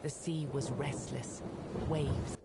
The sea was restless, waves.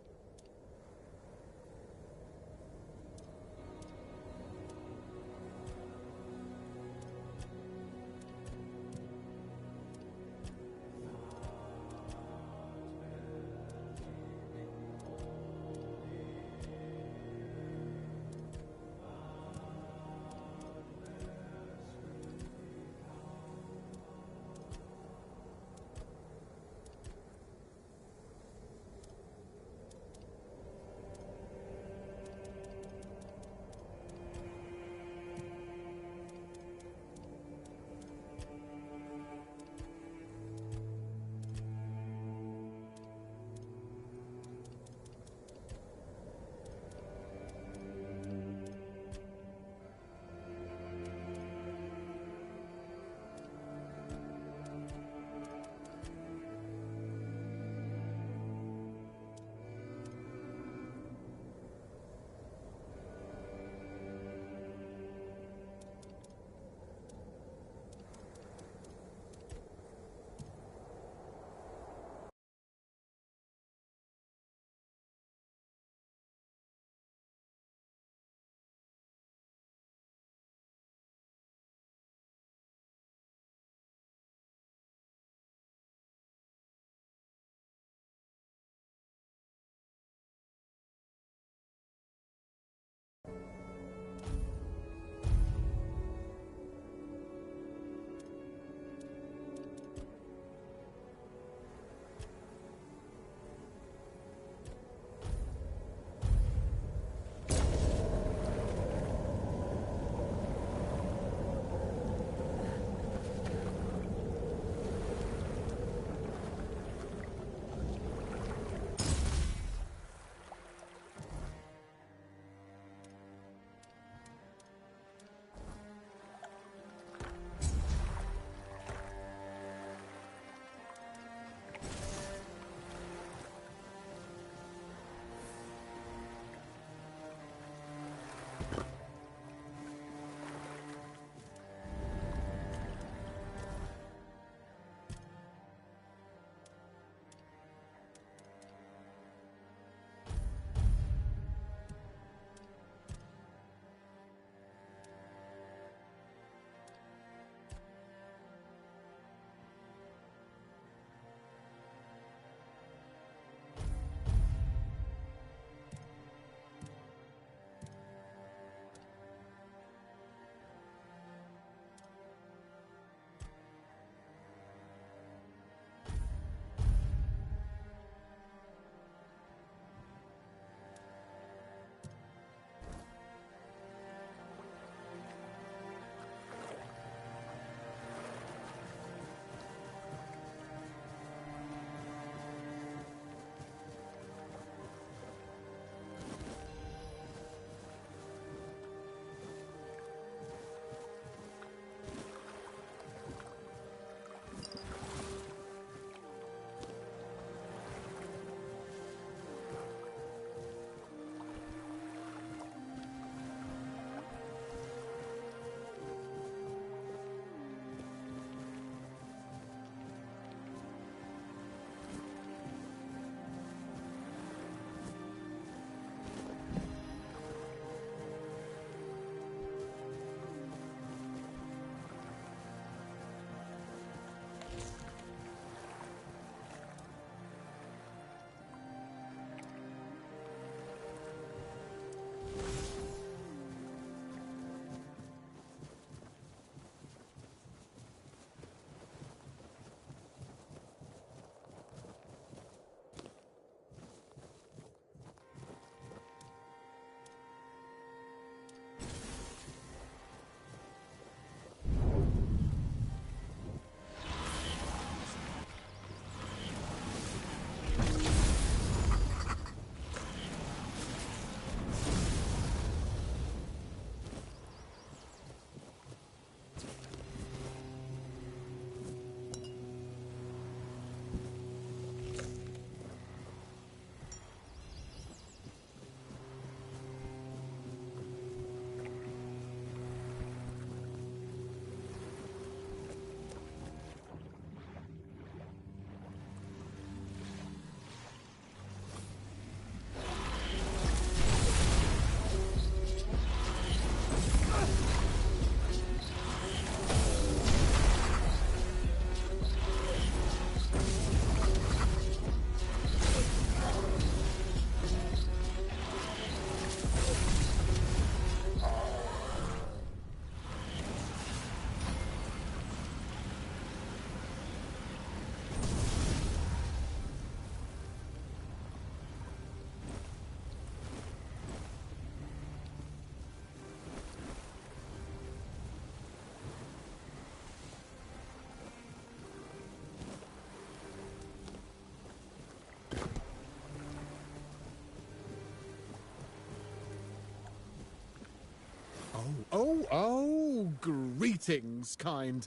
Oh, greetings, kind.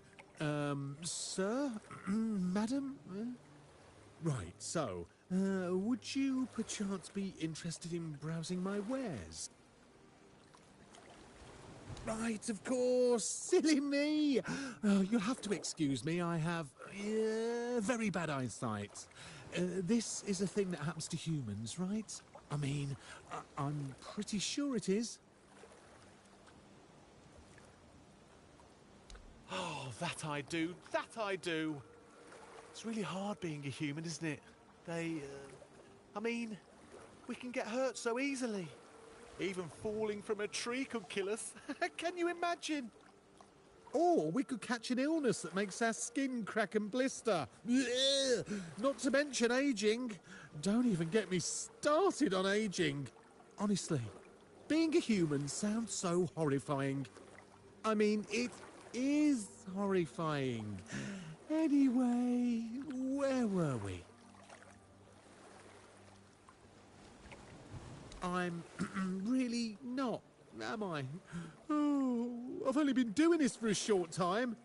Sir? Madam? Right, so, would you perchance be interested in browsing my wares? Right, of course. Silly me. Oh, you'll have to excuse me. I have very bad eyesight. This is a thing that happens to humans, right? I mean, I'm pretty sure it is. Oh, that I do. That I do. It's really hard being a human, isn't it? I mean, we can get hurt so easily. Even falling from a tree could kill us. Can you imagine? Or we could catch an illness that makes our skin crack and blister. Ugh. Not to mention aging. Don't even get me started on aging. Honestly, being a human sounds so horrifying. I mean, it is horrifying. Anyway, where were we? I'm really not, am I? Oh, I've only been doing this for a short time.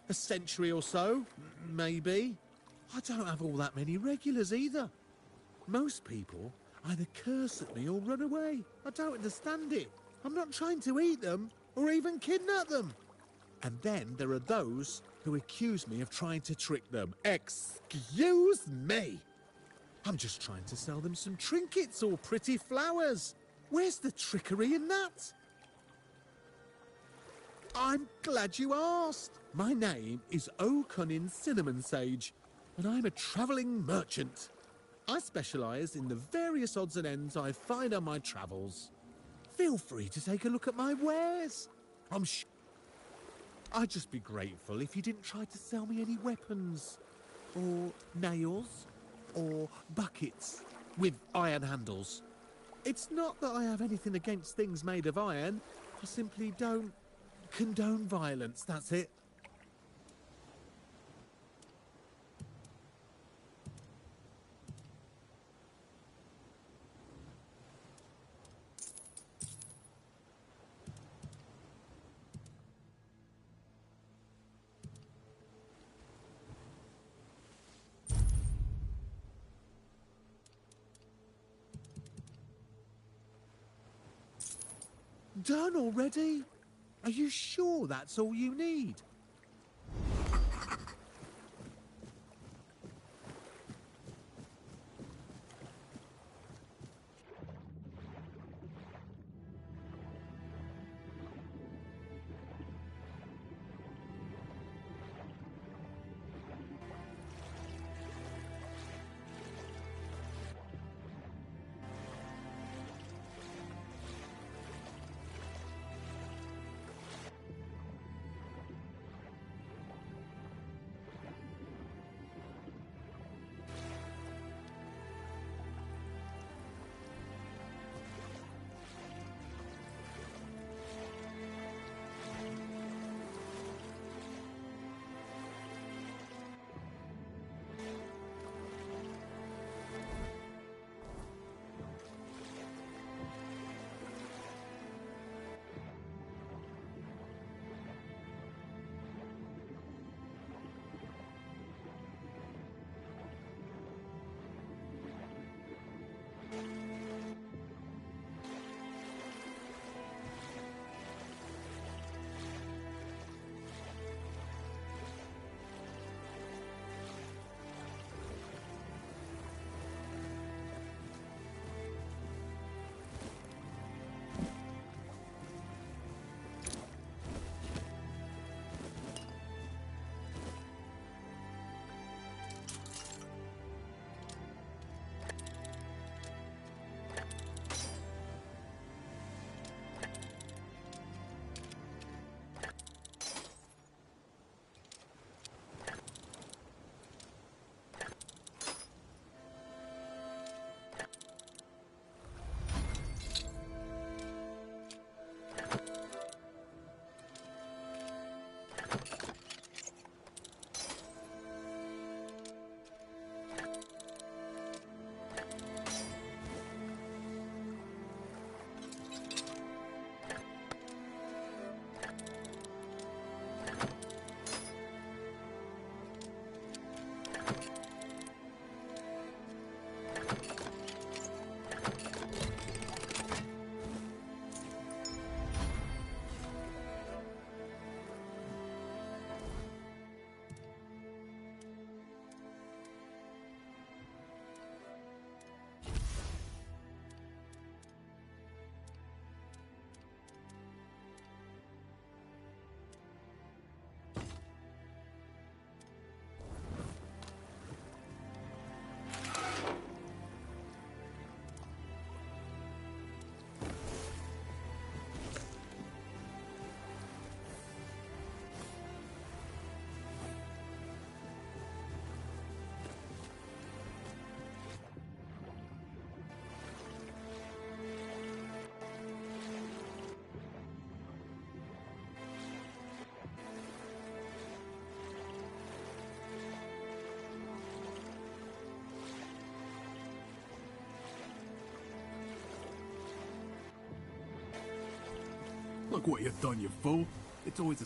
A century or so, maybe. I don't have all that many regulars either. Most people either curse at me or run away. I don't understand it. I'm not trying to eat them or even kidnap them. And then there are those who accuse me of trying to trick them. Excuse me! I'm just trying to sell them some trinkets or pretty flowers. Where's the trickery in that? I'm glad you asked. My name is O'Cunnin Cinnamon Sage, and I'm a travelling merchant. I specialise in the various odds and ends I find on my travels. Feel free to take a look at my wares. I'd just be grateful if you didn't try to sell me any weapons, or nails, or buckets with iron handles. It's not that I have anything against things made of iron. I simply don't condone violence, that's it. Done already? Are you sure that's all you need? Look what you've done, you fool. It's always a...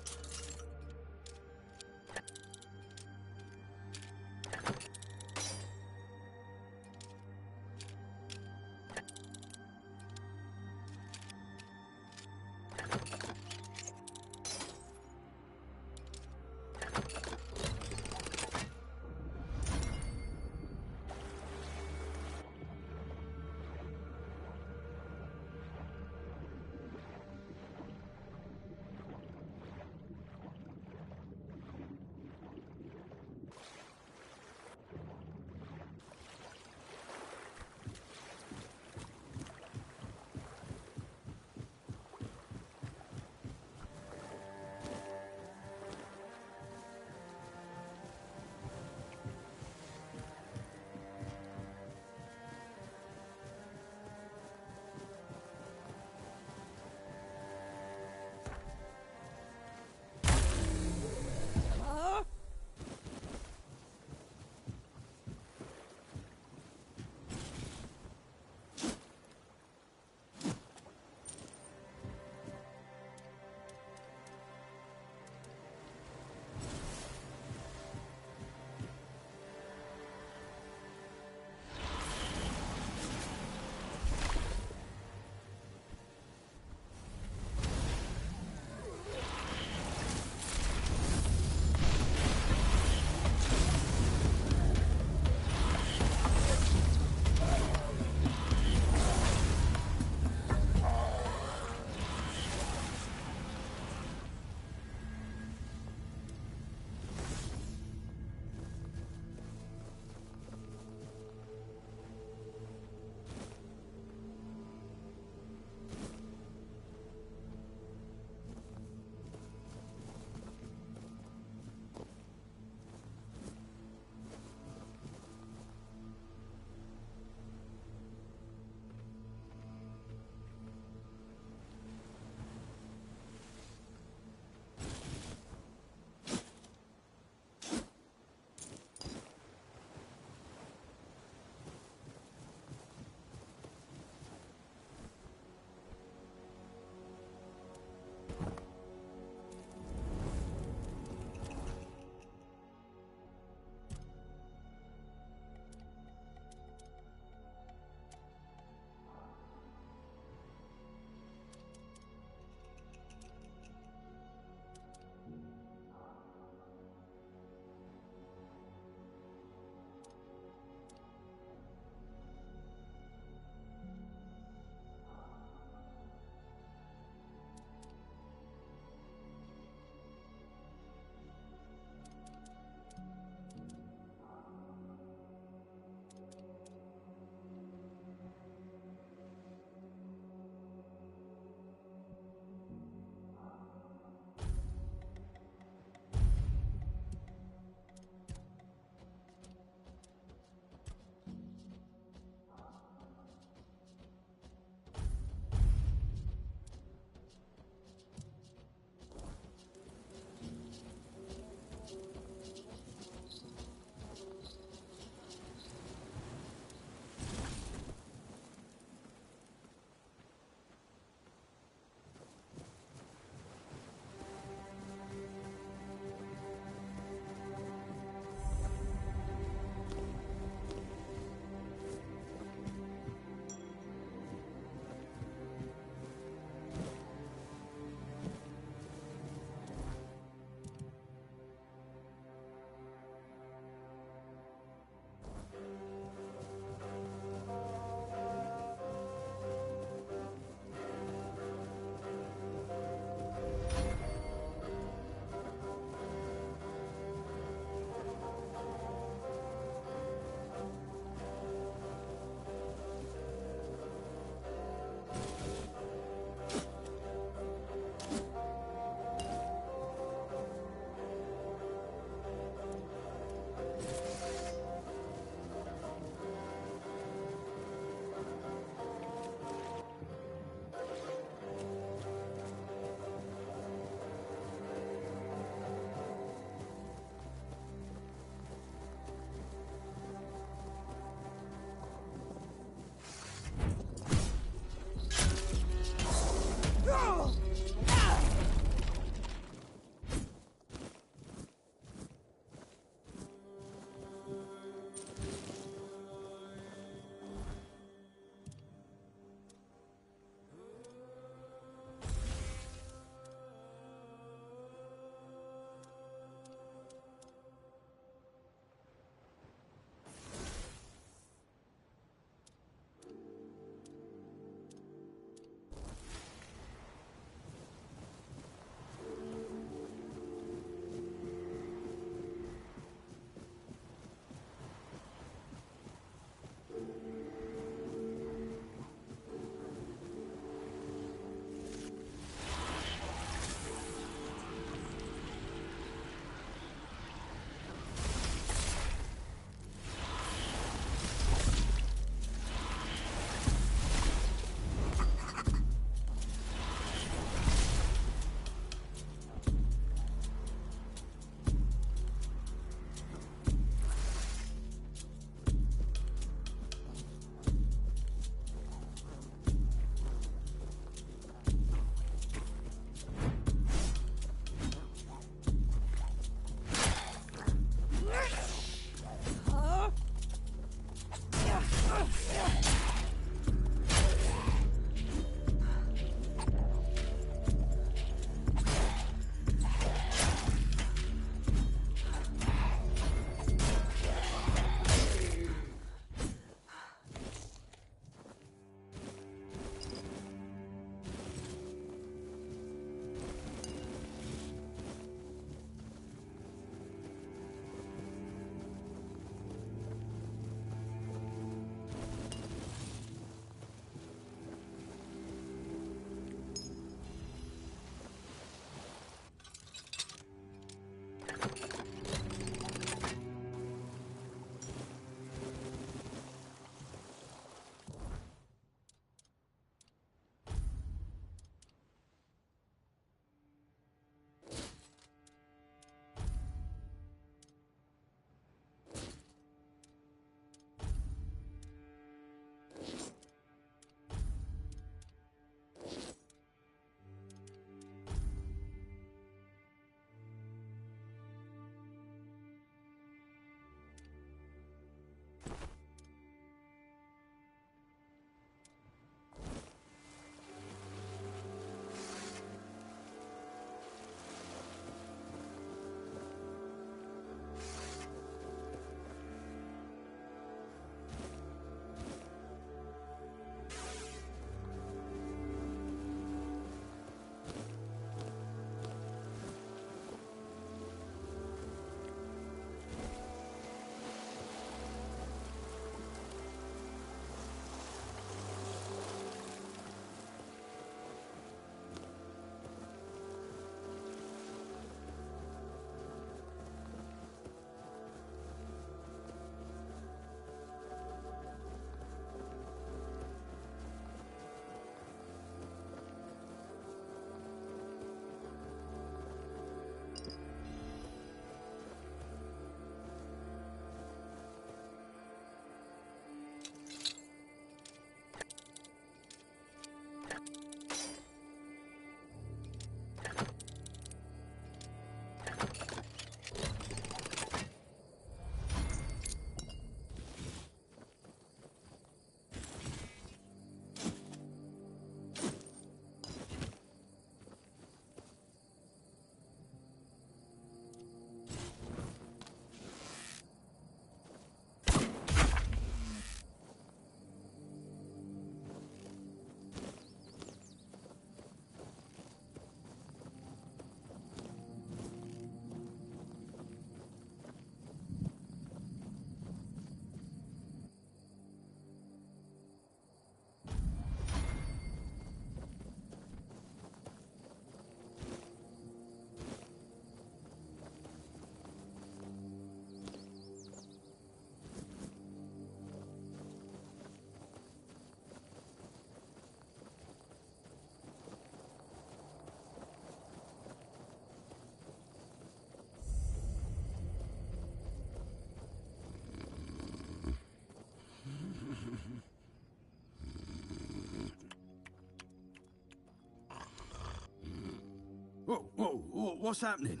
What's happening?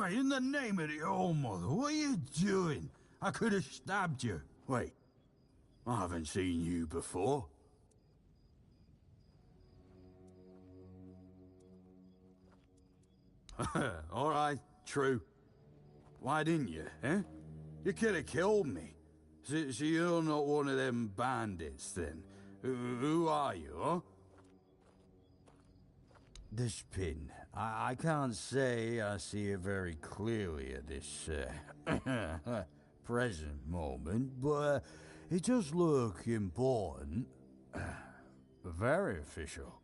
In the name of the All-Mother, what are you doing? I could have stabbed you. Wait, I haven't seen you before. All right, true. Why didn't you, eh? You could have killed me. So you're not one of them bandits, then? Who are you, huh? This pin, I can't say I see it very clearly at this present moment, but it does look important. Very official.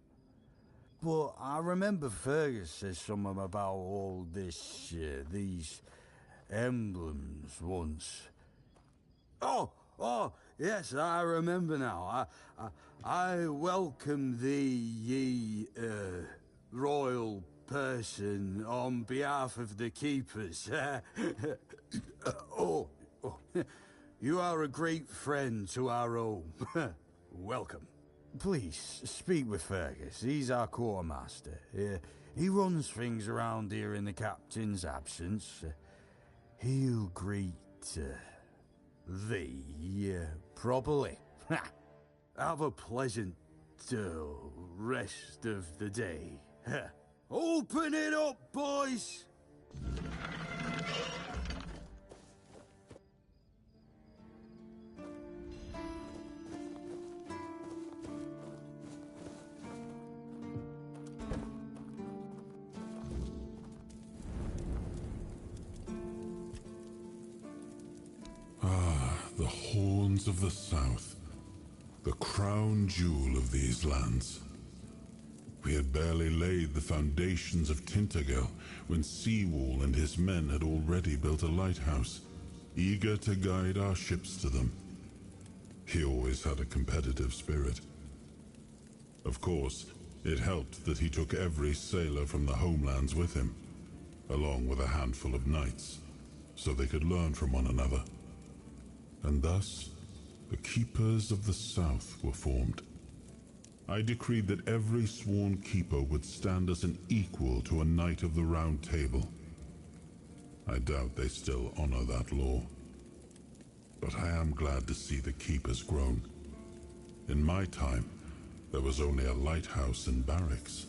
But I remember Fergus said something about all this, these emblems once. Oh, yes, I remember now. I welcome thee, ye, royal person, on behalf of the keepers. You are a great friend to our home. Welcome. Please, speak with Fergus. He's our quartermaster. He runs things around here in the captain's absence. He'll greet thee properly. Have a pleasant rest of the day. Open it up, boys! The horns of the south, the crown jewel of these lands. We had barely laid the foundations of TaintedGrail when Seawall and his men had already built a lighthouse, eager to guide our ships to them. He always had a competitive spirit. Of course, it helped that he took every sailor from the homelands with him, along with a handful of knights, so they could learn from one another. And thus, the Keepers of the South were formed. I decreed that every sworn keeper would stand as an equal to a Knight of the Round Table. I doubt they still honor that law. But I am glad to see the keepers grown. In my time, there was only a lighthouse and barracks.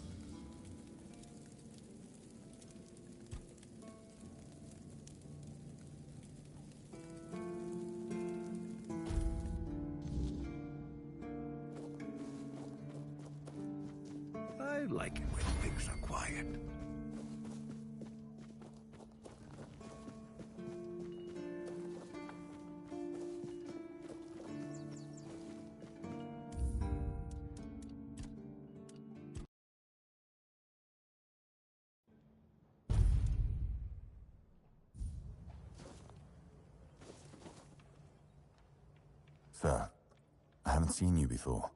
I like it when things are quiet. Sir, I haven't seen you before.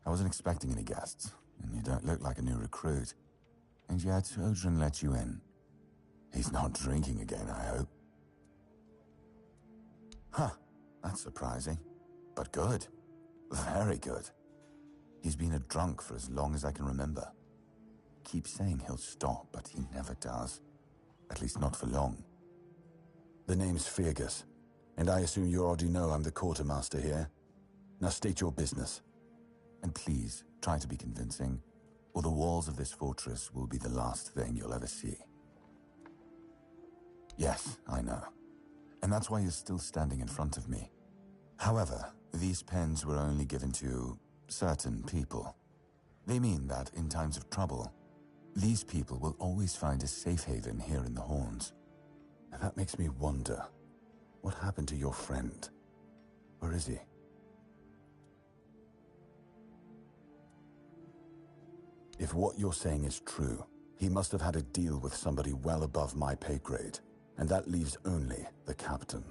I wasn't expecting any guests, and you don't look like a new recruit. And yet, Odrin let you in. He's not drinking again, I hope. Huh, that's surprising. But good. Very good. He's been a drunk for as long as I can remember. Keeps saying he'll stop, but he never does. At least not for long. The name's Fergus, and I assume you already know I'm the quartermaster here. Now state your business. And please, try to be convincing, or the walls of this fortress will be the last thing you'll ever see. Yes, I know. And that's why you're still standing in front of me. However, these pens were only given to certain people. They mean that in times of trouble, these people will always find a safe haven here in the Horns. And that makes me wonder, what happened to your friend? Where is he? If what you're saying is true, he must have had a deal with somebody well above my pay grade, and that leaves only the captain.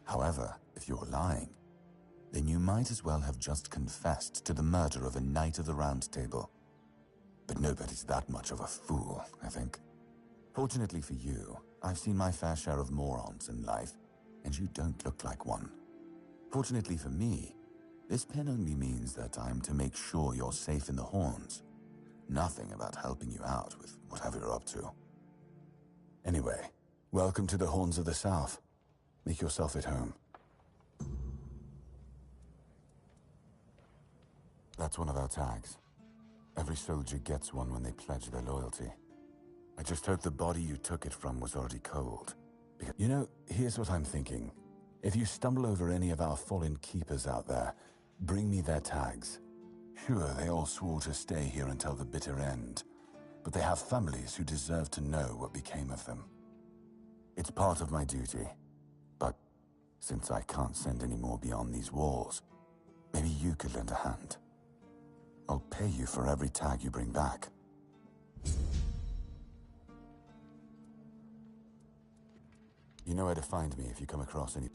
However, if you're lying, then you might as well have just confessed to the murder of a Knight of the Round Table. But nobody's that much of a fool, I think. Fortunately for you, I've seen my fair share of morons in life, and you don't look like one. Fortunately for me, this pen only means that I'm to make sure you're safe in the Horns. Nothing about helping you out with whatever you're up to. Anyway, welcome to the Horns of the South. Make yourself at home. That's one of our tags. Every soldier gets one when they pledge their loyalty. I just hope the body you took it from was already cold. You know, here's what I'm thinking. If you stumble over any of our fallen keepers out there, bring me their tags. Sure, they all swore to stay here until the bitter end, but they have families who deserve to know what became of them. It's part of my duty, but since I can't send any more beyond these walls, maybe you could lend a hand. I'll pay you for every tag you bring back. You know where to find me if you come across any...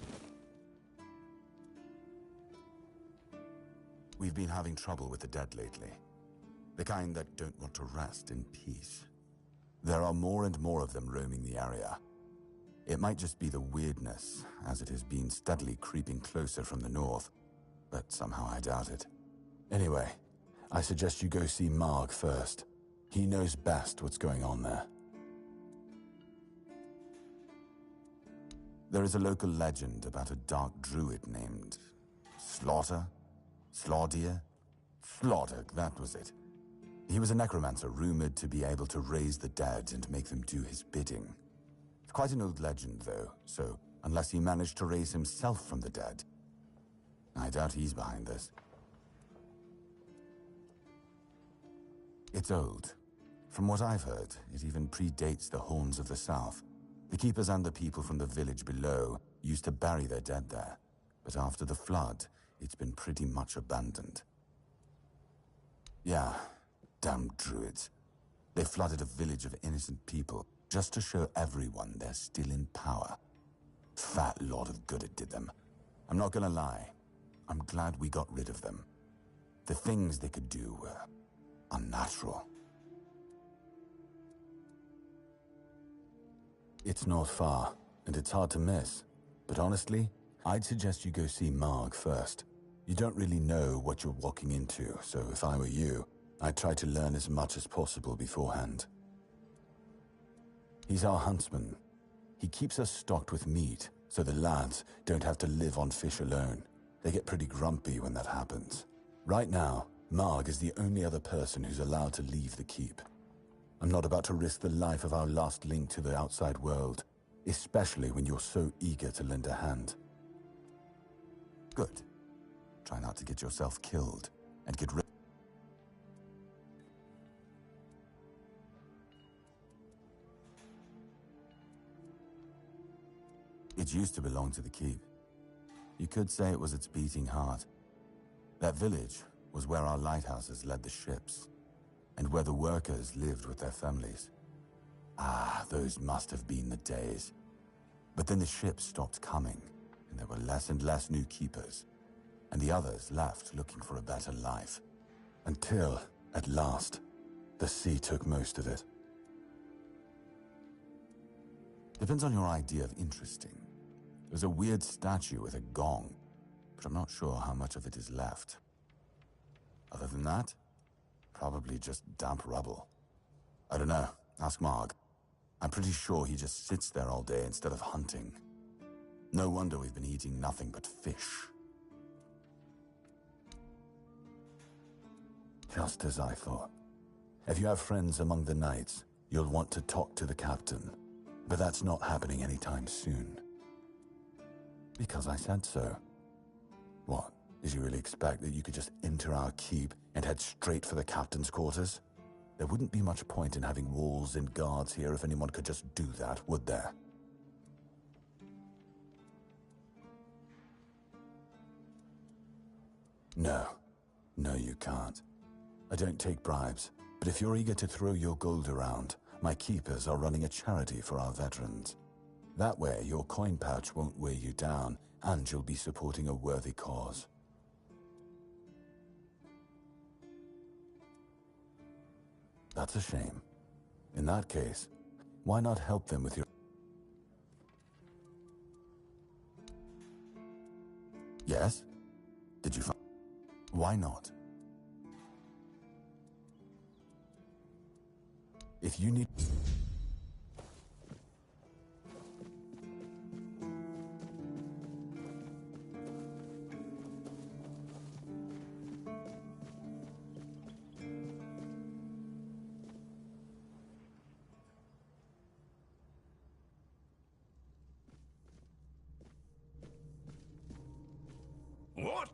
We've been having trouble with the dead lately. The kind that don't want to rest in peace. There are more and more of them roaming the area. It might just be the weirdness, as it has been steadily creeping closer from the north, but somehow I doubt it. Anyway, I suggest you go see Marg first. He knows best what's going on there. There is a local legend about a dark druid named... Slaughter? Slaughter? Slaughter, that was it. He was a necromancer rumored to be able to raise the dead and make them do his bidding. It's quite an old legend, though, so unless he managed to raise himself from the dead, I doubt he's behind this. It's old. From what I've heard, it even predates the Horns of the South. The keepers and the people from the village below used to bury their dead there, but after the flood, it's been pretty much abandoned. Yeah, damn druids. They flooded a village of innocent people just to show everyone they're still in power. Fat lot of good it did them. I'm not gonna lie, I'm glad we got rid of them. The things they could do were unnatural. It's not far, and it's hard to miss. But honestly, I'd suggest you go see Marg first. You don't really know what you're walking into, so if I were you, I'd try to learn as much as possible beforehand. He's our huntsman. He keeps us stocked with meat, so the lads don't have to live on fish alone. They get pretty grumpy when that happens. Right now, Marg is the only other person who's allowed to leave the keep. I'm not about to risk the life of our last link to the outside world, especially when you're so eager to lend a hand. Good. Try not to get yourself killed, and get rid. It used to belong to the keep. You could say it was its beating heart. That village was where our lighthouses led the ships, and where the workers lived with their families. Ah, those must have been the days. But then the ships stopped coming, and there were less and less new keepers, and the others left looking for a better life. Until, at last, the sea took most of it. Depends on your idea of interesting. There's a weird statue with a gong, but I'm not sure how much of it is left. Other than that, probably just damp rubble. I don't know, ask Marg. I'm pretty sure he just sits there all day instead of hunting. No wonder we've been eating nothing but fish. Just as I thought. If you have friends among the knights, you'll want to talk to the captain. But that's not happening anytime soon. Because I said so. What? Did you really expect that you could just enter our keep and head straight for the captain's quarters? There wouldn't be much point in having walls and guards here if anyone could just do that, would there? No. No, you can't. I don't take bribes, but if you're eager to throw your gold around, my keepers are running a charity for our veterans. That way, your coin pouch won't weigh you down, and you'll be supporting a worthy cause. That's a shame. In that case, why not help them with your... Yes? Did you find... Why not? If you need...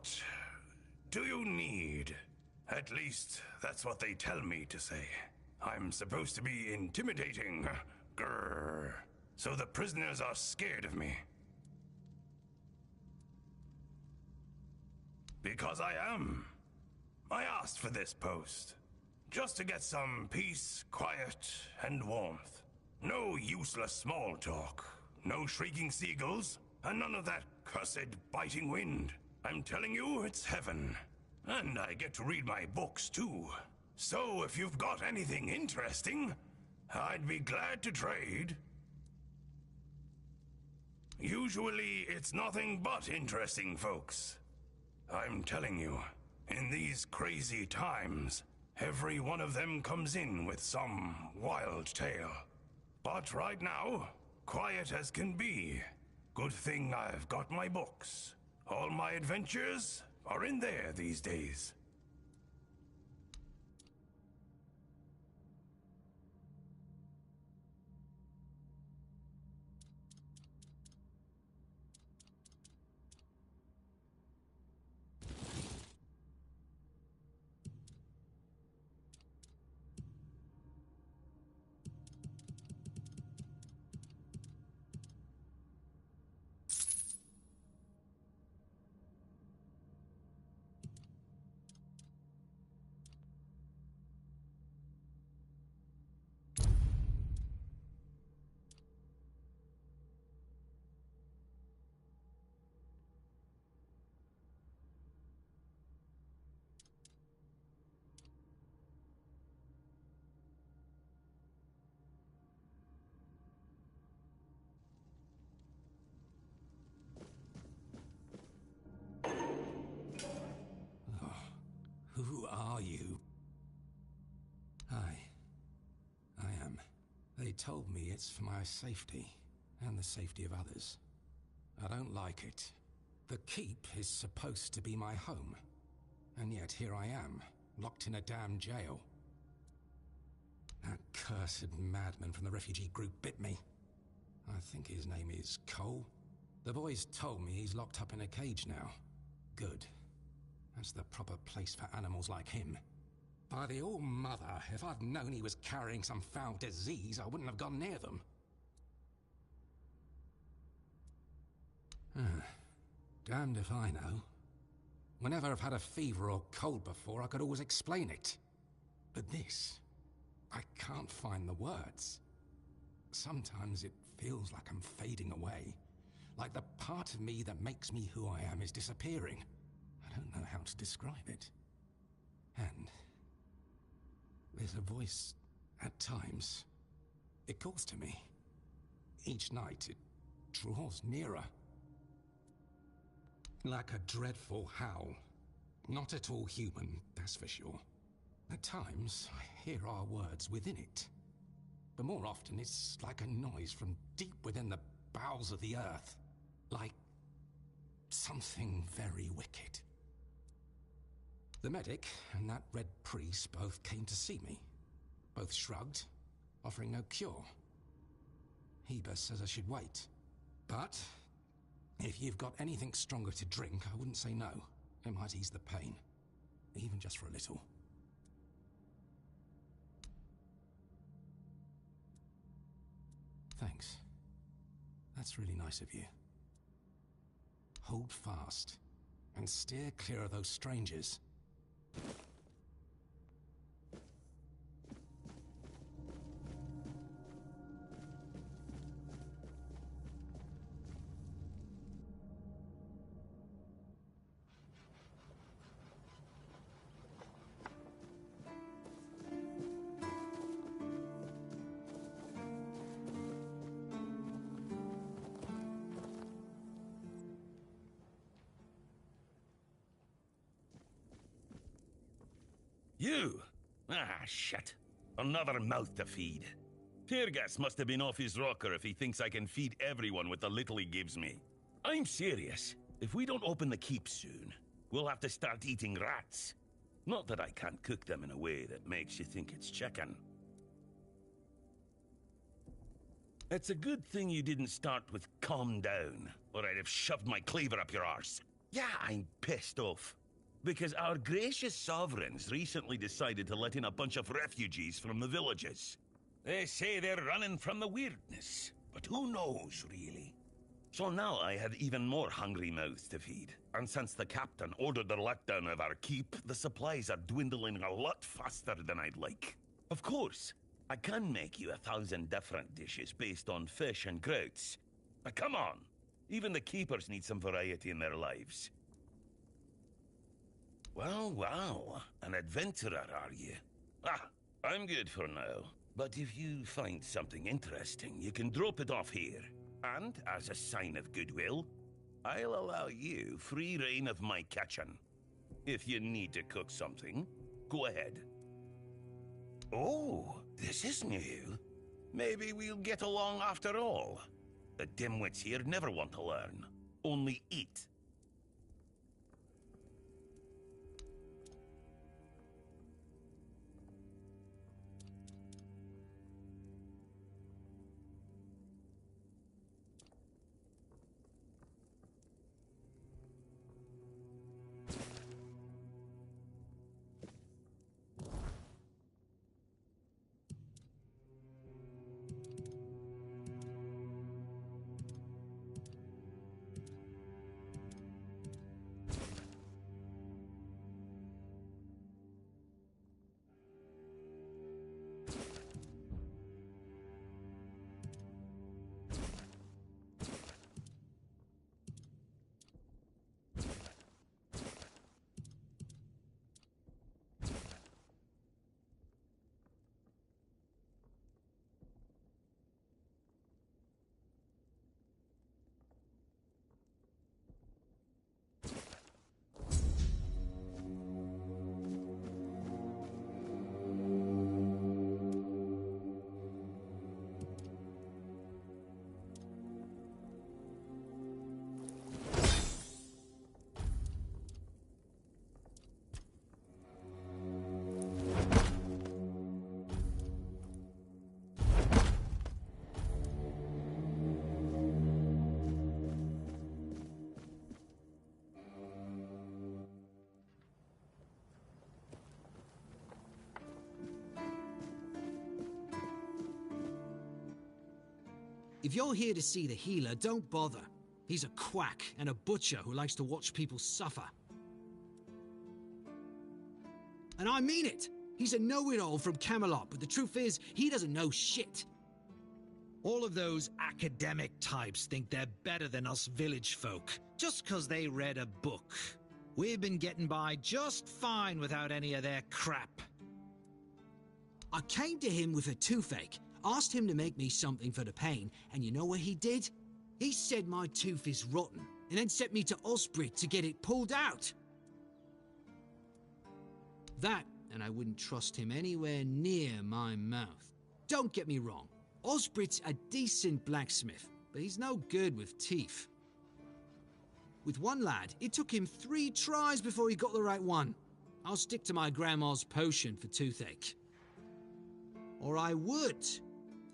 What do you need? At least, that's what they tell me to say. I'm supposed to be intimidating. Grrr. So the prisoners are scared of me. Because I am. I asked for this post. Just to get some peace, quiet, and warmth. No useless small talk. No shrieking seagulls. And none of that cursed biting wind. I'm telling you, it's heaven. And I get to read my books, too. So if you've got anything interesting, I'd be glad to trade. Usually, it's nothing but interesting, folks. I'm telling you, in these crazy times, every one of them comes in with some wild tale. But right now, quiet as can be. Good thing I've got my books. All my adventures are in there these days. Who are you? I am. They told me it's for my safety, and the safety of others. I don't like it. The keep is supposed to be my home, and yet here I am, locked in a damn jail. That cursed madman from the refugee group bit me. I think his name is Cole. The boys told me he's locked up in a cage now. Good. That's the proper place for animals like him. By the All-Mother, if I'd known he was carrying some foul disease, I wouldn't have gone near them. Damned if I know. Whenever I've had a fever or cold before, I could always explain it. But this, I can't find the words. Sometimes it feels like I'm fading away. Like the part of me that makes me who I am is disappearing. I don't know how to describe it. And there's a voice at times. It calls to me. Each night it draws nearer. Like a dreadful howl. Not at all human, that's for sure. At times, I hear our words within it. But more often, it's like a noise from deep within the bowels of the earth. Like something very wicked. The medic and that red priest both came to see me. Both shrugged, offering no cure. Heber says I should wait. But if you've got anything stronger to drink, I wouldn't say no. It might ease the pain. Even just for a little. Thanks. That's really nice of you. Hold fast, and steer clear of those strangers. You? Ah, shit. Another mouth to feed. Teargas must have been off his rocker if he thinks I can feed everyone with the little he gives me. I'm serious. If we don't open the keep soon, we'll have to start eating rats. Not that I can't cook them in a way that makes you think it's chicken. It's a good thing you didn't start with calm down, or I'd have shoved my cleaver up your arse. Yeah, I'm pissed off. Because our gracious sovereigns recently decided to let in a bunch of refugees from the villages. They say they're running from the weirdness, but who knows, really? So now I have even more hungry mouths to feed. And since the captain ordered the letdown of our keep, the supplies are dwindling a lot faster than I'd like. Of course, I can make you 1,000 different dishes based on fish and grouts. But come on, even the keepers need some variety in their lives. Well, well, an adventurer, are you? Ah, I'm good for now. But if you find something interesting, you can drop it off here. And, as a sign of goodwill, I'll allow you free reign of my kitchen. If you need to cook something, go ahead. Oh, this is new. Maybe we'll get along after all. The dimwits here never want to learn, only eat. If you're here to see the healer, don't bother. He's a quack and a butcher who likes to watch people suffer. And I mean it! He's a know-it-all from Camelot, but the truth is, he doesn't know shit. All of those academic types think they're better than us village folk, just 'cause they read a book. We've been getting by just fine without any of their crap. I came to him with a toothache, asked him to make me something for the pain, and you know what he did? He said my tooth is rotten, and then sent me to Osbrit to get it pulled out. That, and I wouldn't trust him anywhere near my mouth. Don't get me wrong, Osbrit's a decent blacksmith, but he's no good with teeth. With one lad, it took him 3 tries before he got the right one. I'll stick to my grandma's potion for toothache. Or I would,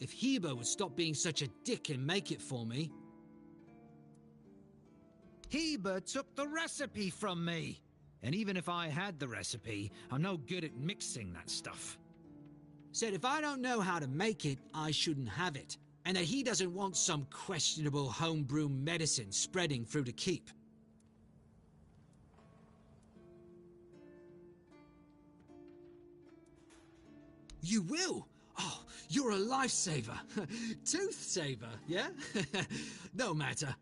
if Heber would stop being such a dick and make it for me. Heber took the recipe from me. And even if I had the recipe, I'm no good at mixing that stuff. Said if I don't know how to make it, I shouldn't have it. And that he doesn't want some questionable homebrew medicine spreading through the keep. You will? Oh, you're a lifesaver. Tooth saver, yeah? No matter.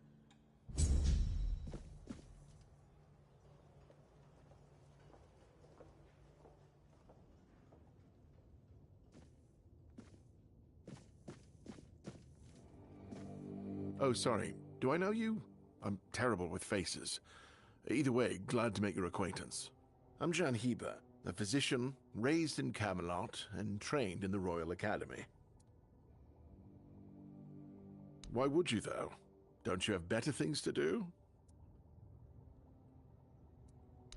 Oh, sorry. Do I know you? I'm terrible with faces. Either way, glad to make your acquaintance. I'm Jan Heber, a physician raised in Camelot and trained in the Royal Academy. Why would you, though? Don't you have better things to do?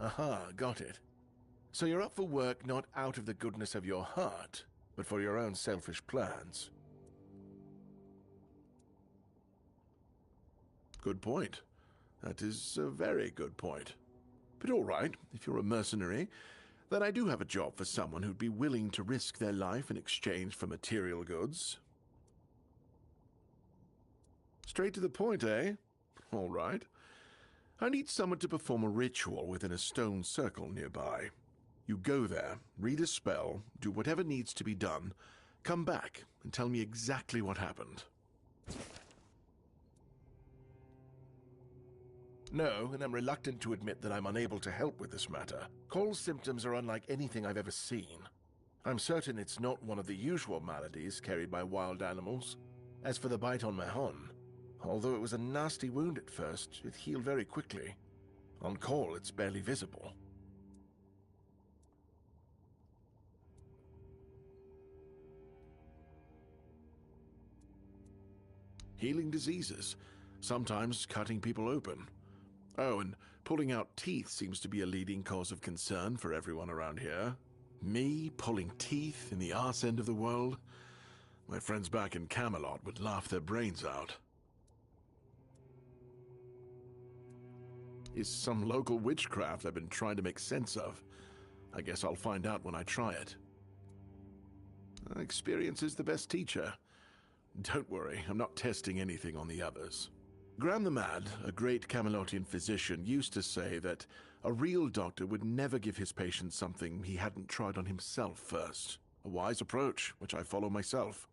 Aha, got it. So you're up for work not out of the goodness of your heart, but for your own selfish plans. Good point. That is a very good point. But all right, if you're a mercenary, then I do have a job for someone who'd be willing to risk their life in exchange for material goods. Straight to the point, eh? All right. I need someone to perform a ritual within a stone circle nearby. You go there, read a spell, do whatever needs to be done, come back and tell me exactly what happened. No, and I'm reluctant to admit that I'm unable to help with this matter. Cole's symptoms are unlike anything I've ever seen. I'm certain it's not one of the usual maladies carried by wild animals. As for the bite on Mahon, although it was a nasty wound at first, it healed very quickly. On Cole, it's barely visible. Healing diseases, sometimes cutting people open. Oh, and pulling out teeth seems to be a leading cause of concern for everyone around here. Me pulling teeth in the arse end of the world? My friends back in Camelot would laugh their brains out. Is some local witchcraft I've been trying to make sense of. I guess I'll find out when I try it. Experience is the best teacher. Don't worry, I'm not testing anything on the others. Graham the Mad, a great Camelotian physician, used to say that a real doctor would never give his patients something he hadn't tried on himself first. A wise approach, which I follow myself.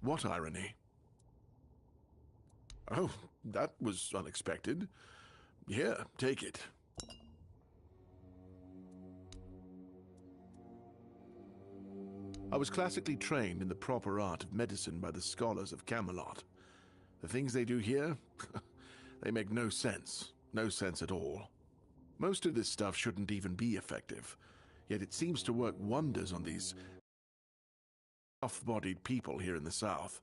What irony? Oh, that was unexpected. Here, take it. I was classically trained in the proper art of medicine by the scholars of Camelot. The things they do here, they make no sense. No sense at all. Most of this stuff shouldn't even be effective, yet it seems to work wonders on these soft-bodied people here in the south.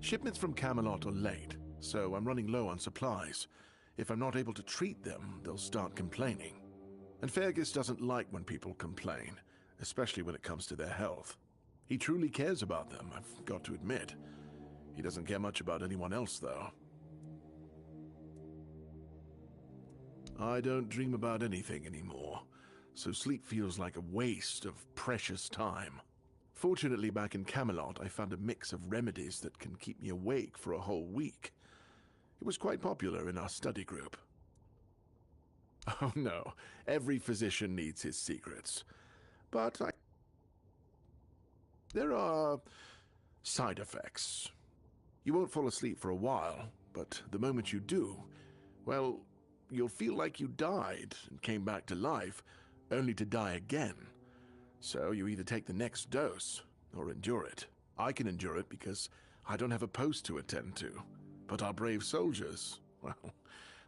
Shipments from Camelot are late, so I'm running low on supplies. If I'm not able to treat them, they'll start complaining. And Fergus doesn't like when people complain, especially when it comes to their health. He truly cares about them, I've got to admit. He doesn't care much about anyone else, though. I don't dream about anything anymore, so sleep feels like a waste of precious time. Fortunately, back in Camelot, I found a mix of remedies that can keep me awake for a whole week. It was quite popular in our study group. Oh no, every physician needs his secrets. But there are side effects. You won't fall asleep for a while, but the moment you do, well, you'll feel like you died and came back to life, only to die again. So you either take the next dose or endure it. I can endure it because I don't have a post to attend to. But our brave soldiers, well,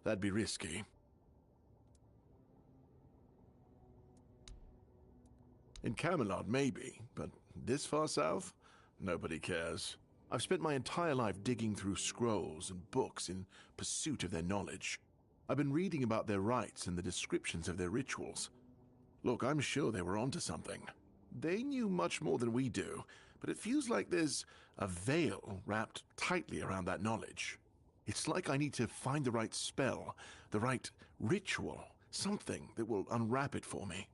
that'd be risky. In Camelot, maybe, but this far south? Nobody cares. I've spent my entire life digging through scrolls and books in pursuit of their knowledge. I've been reading about their rites and the descriptions of their rituals. Look, I'm sure they were onto something. They knew much more than we do, but it feels like there's a veil wrapped tightly around that knowledge. It's like I need to find the right spell, the right ritual, something that will unwrap it for me.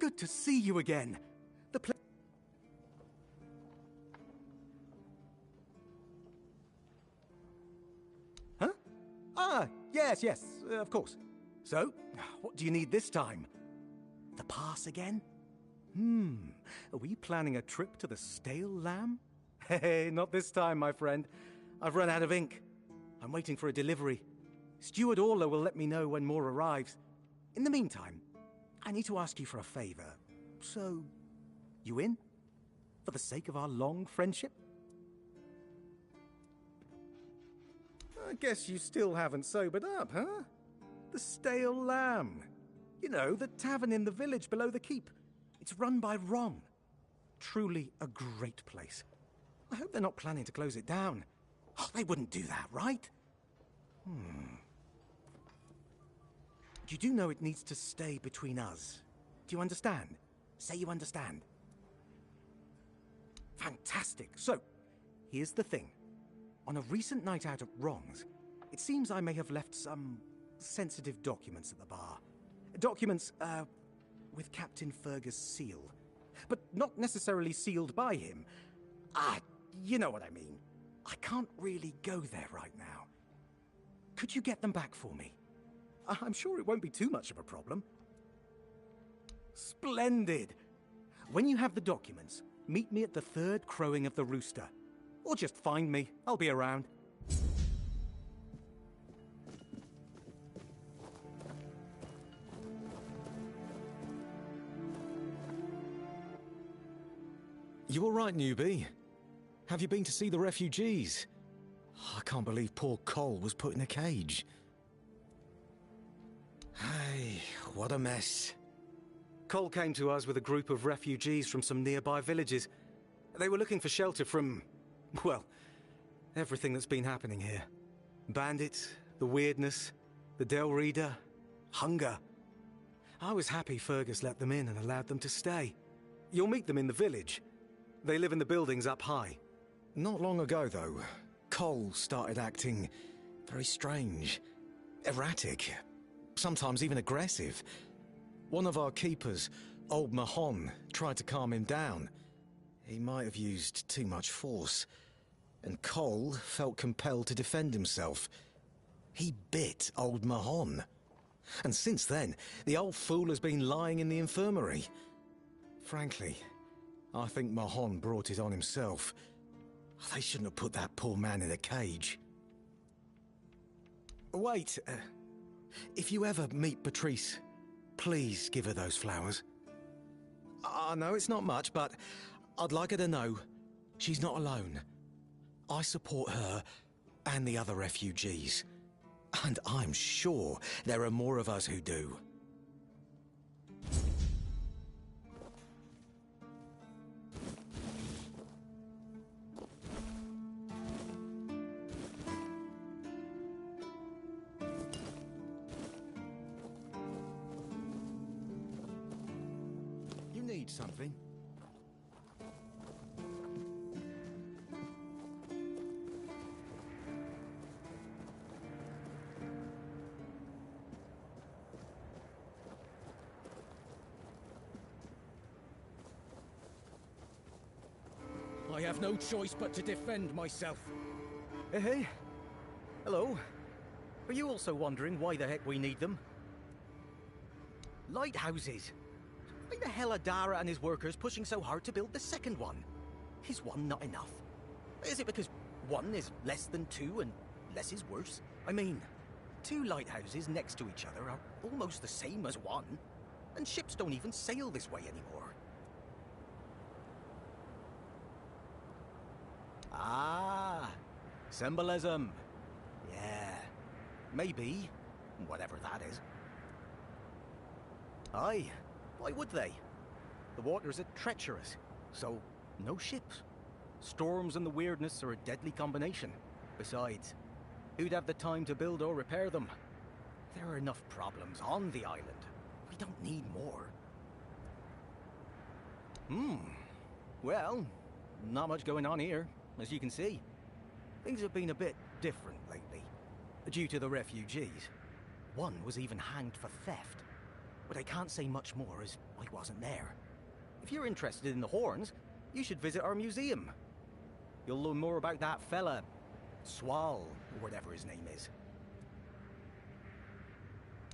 good to see you again. The pla- Huh? Ah, yes, of course. So, what do you need this time? The pass again? Are we planning a trip to the Stale Lamb? Hey, not this time, my friend. I've run out of ink. I'm waiting for a delivery. Steward Orla will let me know when more arrives. In the meantime, I need to ask you for a favor. So, you in? For the sake of our long friendship? I guess you still haven't sobered up, huh? The Stale Lamb. You know, the tavern in the village below the keep. It's run by Ron. Truly a great place. I hope they're not planning to close it down. Oh, they wouldn't do that, right? You do know it needs to stay between us. Do you understand? Say you understand. Fantastic. So, here's the thing. On a recent night out at Ron's, it seems I may have left some sensitive documents at the bar. Documents, with Captain Fergus' seal. But not necessarily sealed by him. You know what I mean. I can't really go there right now. Could you get them back for me? I'm sure it won't be too much of a problem. Splendid! When you have the documents, meet me at the third crowing of the rooster. Or just find me. I'll be around. You all right, newbie? Have you been to see the refugees? I can't believe poor Cole was put in a cage. Hey, what a mess. Cole came to us with a group of refugees from some nearby villages. They were looking for shelter from, well, everything that's been happening here. Bandits, the weirdness, the Del Reader, hunger. I was happy Fergus let them in and allowed them to stay. You'll meet them in the village. They live in the buildings up high. Not long ago, though, Cole started acting very strange, erratic, sometimes even aggressive. One of our keepers, Old Mahon, tried to calm him down. He might have used too much force, and Cole felt compelled to defend himself. He bit Old Mahon. And since then, the old fool has been lying in the infirmary. Frankly, I think Mahon brought it on himself. They shouldn't have put that poor man in a cage. Wait, if you ever meet Patrice, please give her those flowers. I know it's not much, but I'd like her to know she's not alone. I support her and the other refugees. And I'm sure there are more of us who do. You need something? I have no choice but to defend myself. Hey. Hello. Are you also wondering why the heck we need them? Lighthouses. Why the hell are Dara and his workers pushing so hard to build the second one? Is one not enough? Is it because one is less than two and less is worse? I mean, two lighthouses next to each other are almost the same as one, and ships don't even sail this way anymore. Ah, symbolism. Yeah, maybe, whatever that is. Aye, why would they? The waters are treacherous, so no ships. Storms and the weirdness are a deadly combination. Besides, who'd have the time to build or repair them? There are enough problems on the island. We don't need more. Well, not much going on here, as you can see. Things have been a bit different lately, due to the refugees. One was even hanged for theft. But I can't say much more as I wasn't there. If you're interested in the horns, you should visit our museum. You'll learn more about that fella, Swal, or whatever his name is.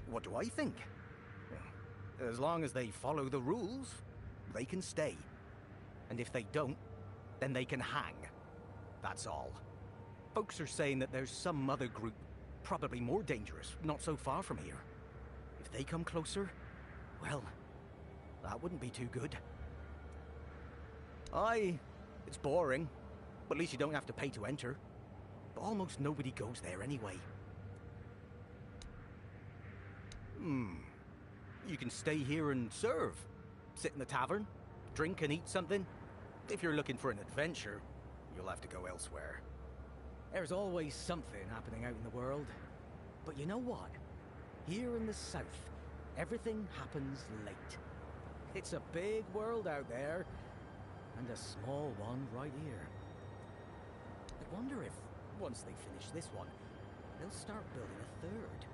What do I think? As long as they follow the rules, they can stay. And if they don't, then they can hang. That's all. Folks are saying that there's some other group, probably more dangerous, not so far from here. If they come closer, well, that wouldn't be too good. Aye, it's boring, but at least you don't have to pay to enter. But almost nobody goes there anyway. You can stay here and serve. Sit in the tavern, drink and eat something. If you're looking for an adventure, you'll have to go elsewhere. There's always something happening out in the world. But you know what? Here in the south, everything happens late. It's a big world out there, and a small one right here. I wonder if, once they finish this one, they'll start building a third.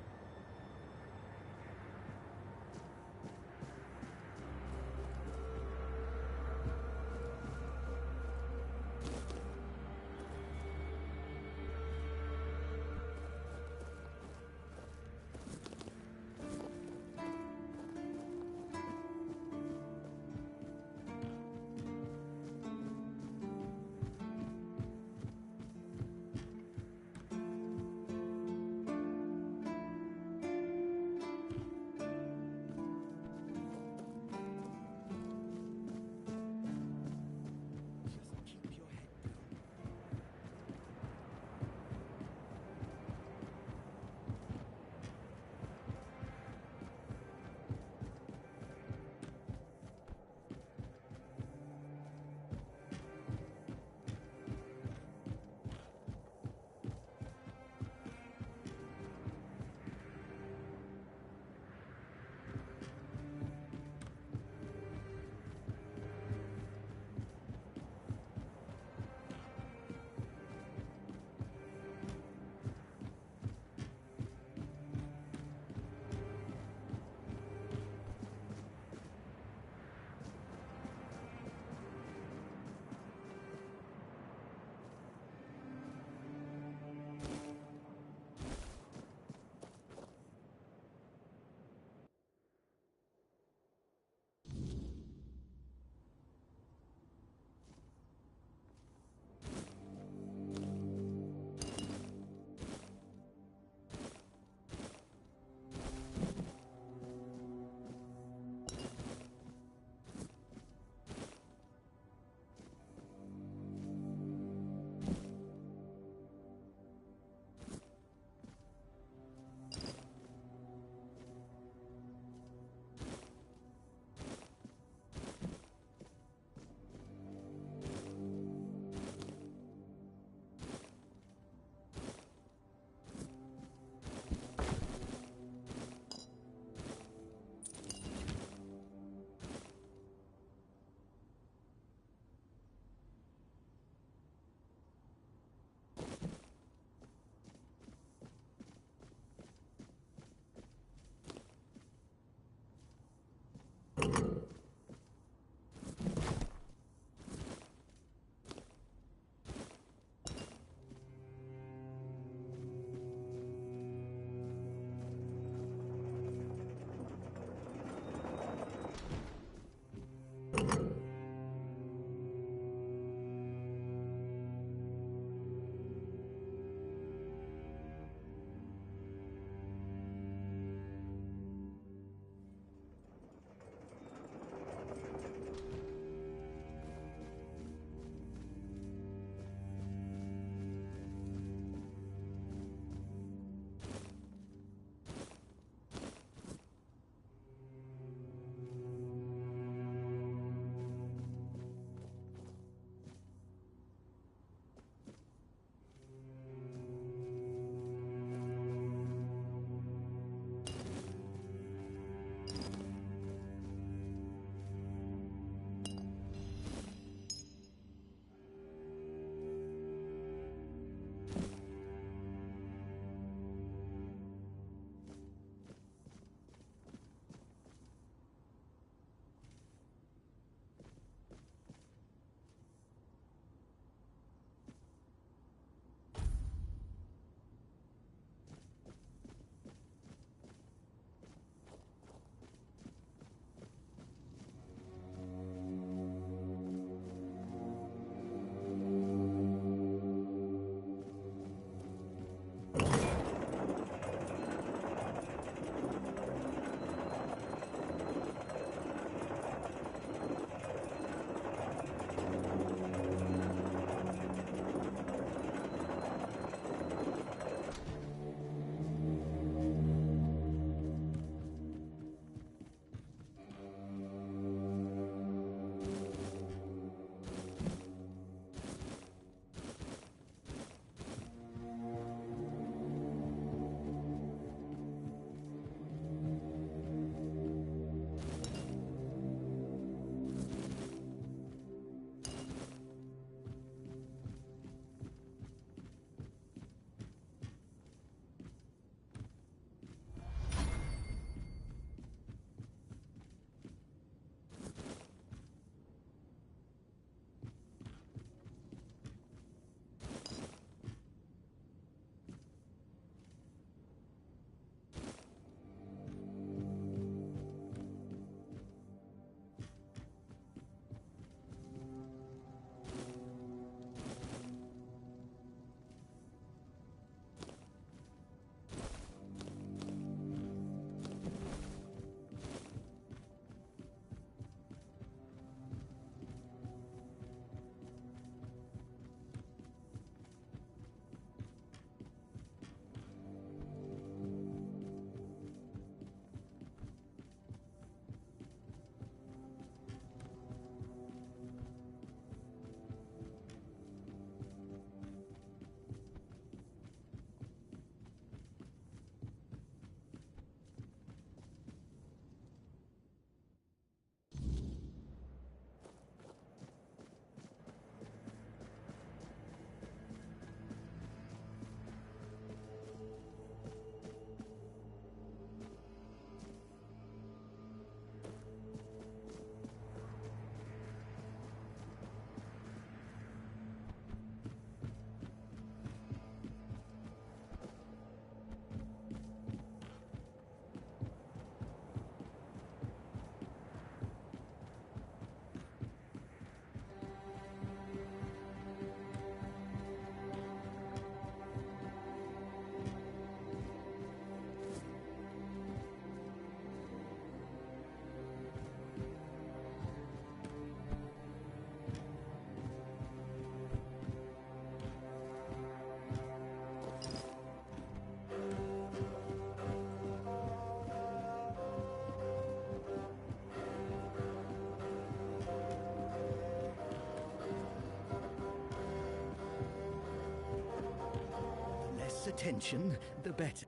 attention, the better.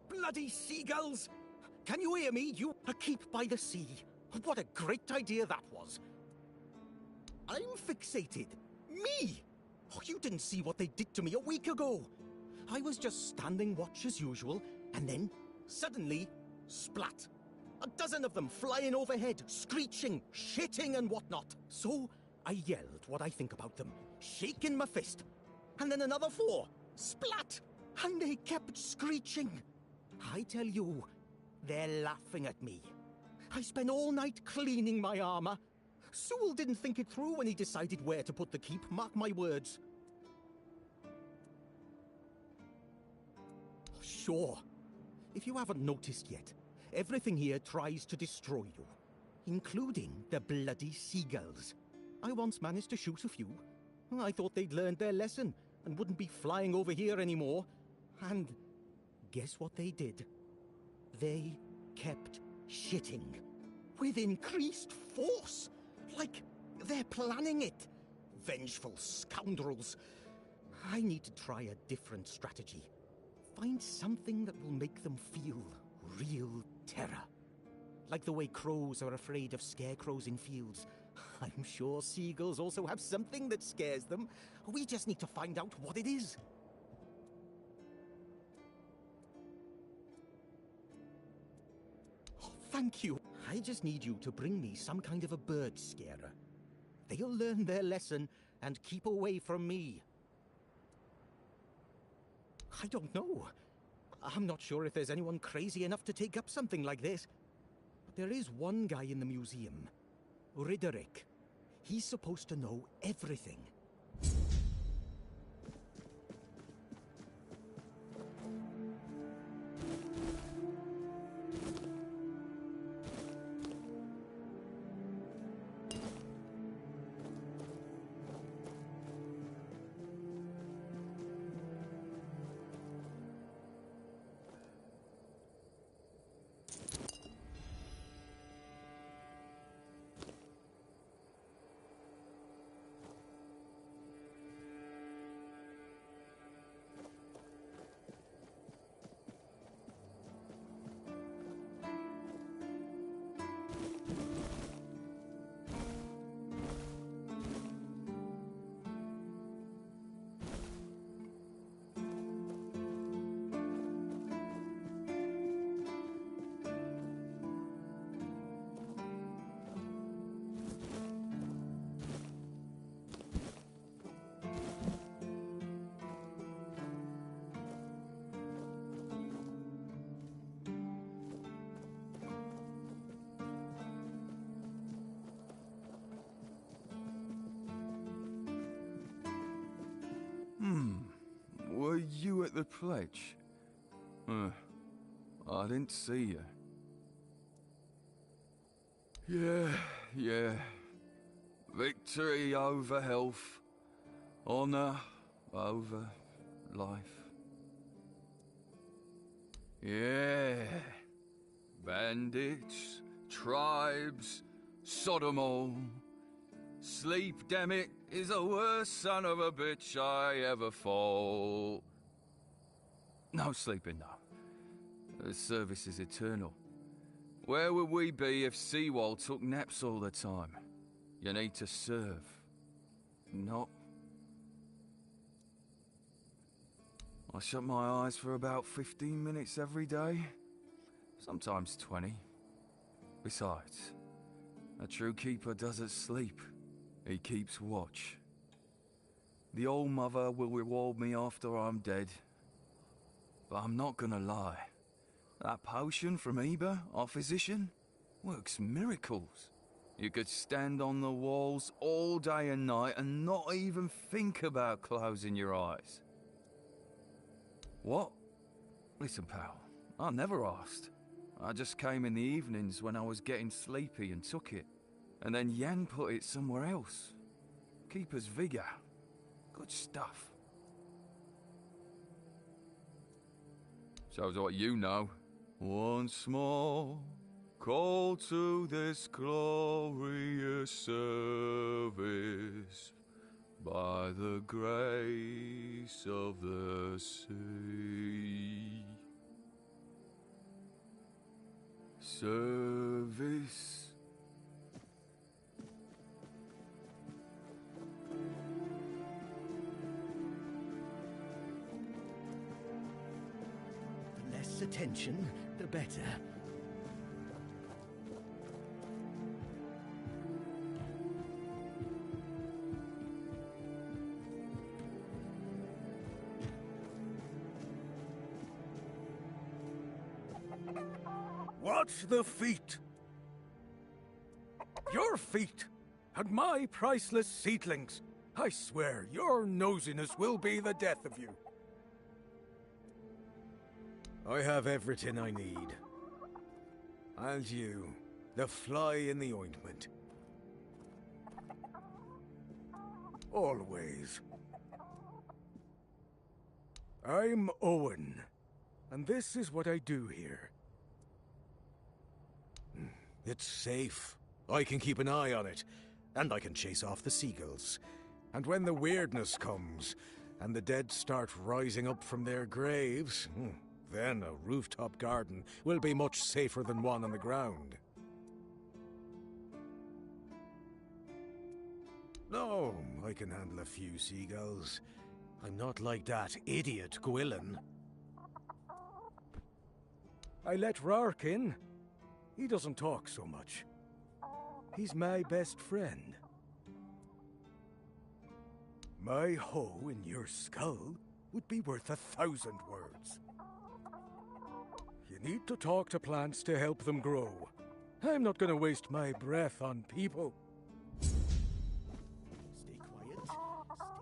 Bloody seagulls! Can you hear me? A keep by the sea. What a great idea that was. I'm fixated. Me! Oh, you didn't see what they did to me a week ago. I was just standing watch as usual, and then, suddenly, splat. A dozen of them flying overhead, screeching, shitting and whatnot. So, I yelled what I think about them, shaking my fist. And then another 4, splat! And they kept screeching. I tell you, they're laughing at me. I spent all night cleaning my armor. Sewell didn't think it through when he decided where to put the keep, mark my words. Sure. If you haven't noticed yet, everything here tries to destroy you, including the bloody seagulls. I once managed to shoot a few. I thought they'd learned their lesson and wouldn't be flying over here anymore. And guess what they did? They kept shitting. With increased force. Like they're planning it. Vengeful scoundrels. I need to try a different strategy. Find something that will make them feel real terror. Like the way crows are afraid of scarecrows in fields. I'm sure seagulls also have something that scares them. We just need to find out what it is. Oh, thank you. I just need you to bring me some kind of a bird scarer. They'll learn their lesson and keep away from me. I don't know. I'm not sure if there's anyone crazy enough to take up something like this. But there is one guy in the museum, Riderick. He's supposed to know everything. Were you at the pledge? I didn't see you. Yeah. Victory over health. Honor over life. Yeah. Bandits, tribes, Sodom all. Sleep, damn it, is the worst son of a bitch I ever fought. No sleeping, no. The service is eternal. Where would we be if Seawall took naps all the time? You need to serve, not... I shut my eyes for about 15 minutes every day. Sometimes 20. Besides, a true keeper doesn't sleep. He keeps watch. The old mother will reward me after I'm dead. But I'm not gonna lie. That potion from Eber, our physician, works miracles. You could stand on the walls all day and night and not even think about closing your eyes. What? Listen, pal, I never asked. I just came in the evenings when I was getting sleepy and took it. And then Yan put it somewhere else. Keeper's vigor. Good stuff. Shows what you know. Once more, call to this glorious service. by the grace of the sea. Service. The less attention, the better. Watch the feet. Your feet and my priceless seedlings. I swear your nosiness will be the death of you. I have everything I need. And you, the fly in the ointment. Always. I'm Owen, and this is what I do here. It's safe. I can keep an eye on it, and I can chase off the seagulls. And when the weirdness comes, and the dead start rising up from their graves, then a rooftop garden will be much safer than one on the ground. No, I can handle a few seagulls. I'm not like that idiot Gwilyn. I let Rark in. He doesn't talk so much. He's my best friend. My hoe in your skull would be worth 1,000 words. You need to talk to plants to help them grow. I'm not gonna waste my breath on people. Stay quiet, stay safe.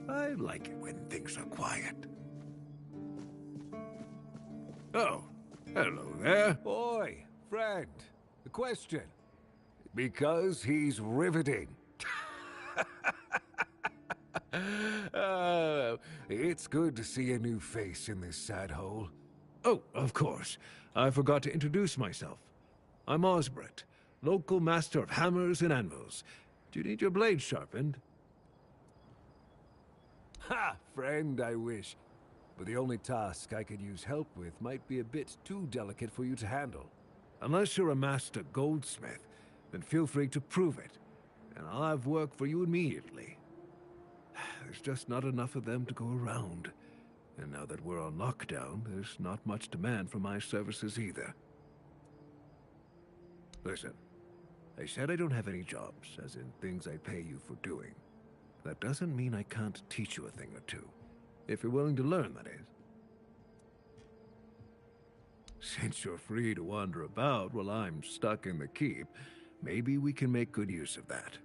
I like it when things are quiet. Oh, hello there. Oi, friend. The question. Because he's riveting. It's good to see a new face in this sad hole. Oh, of course. I forgot to introduce myself. I'm Osbert, local master of hammers and anvils. Do you need your blade sharpened? Ha! Friend, I wish. But the only task I could use help with might be a bit too delicate for you to handle. Unless you're a master goldsmith, then feel free to prove it, and I'll have work for you immediately. There's just not enough of them to go around. And now that we're on lockdown, there's not much demand for my services either. Listen, I said I don't have any jobs, as in things I pay you for doing. That doesn't mean I can't teach you a thing or two. If you're willing to learn, that is. Since you're free to wander about while I'm stuck in the keep, maybe we can make good use of that.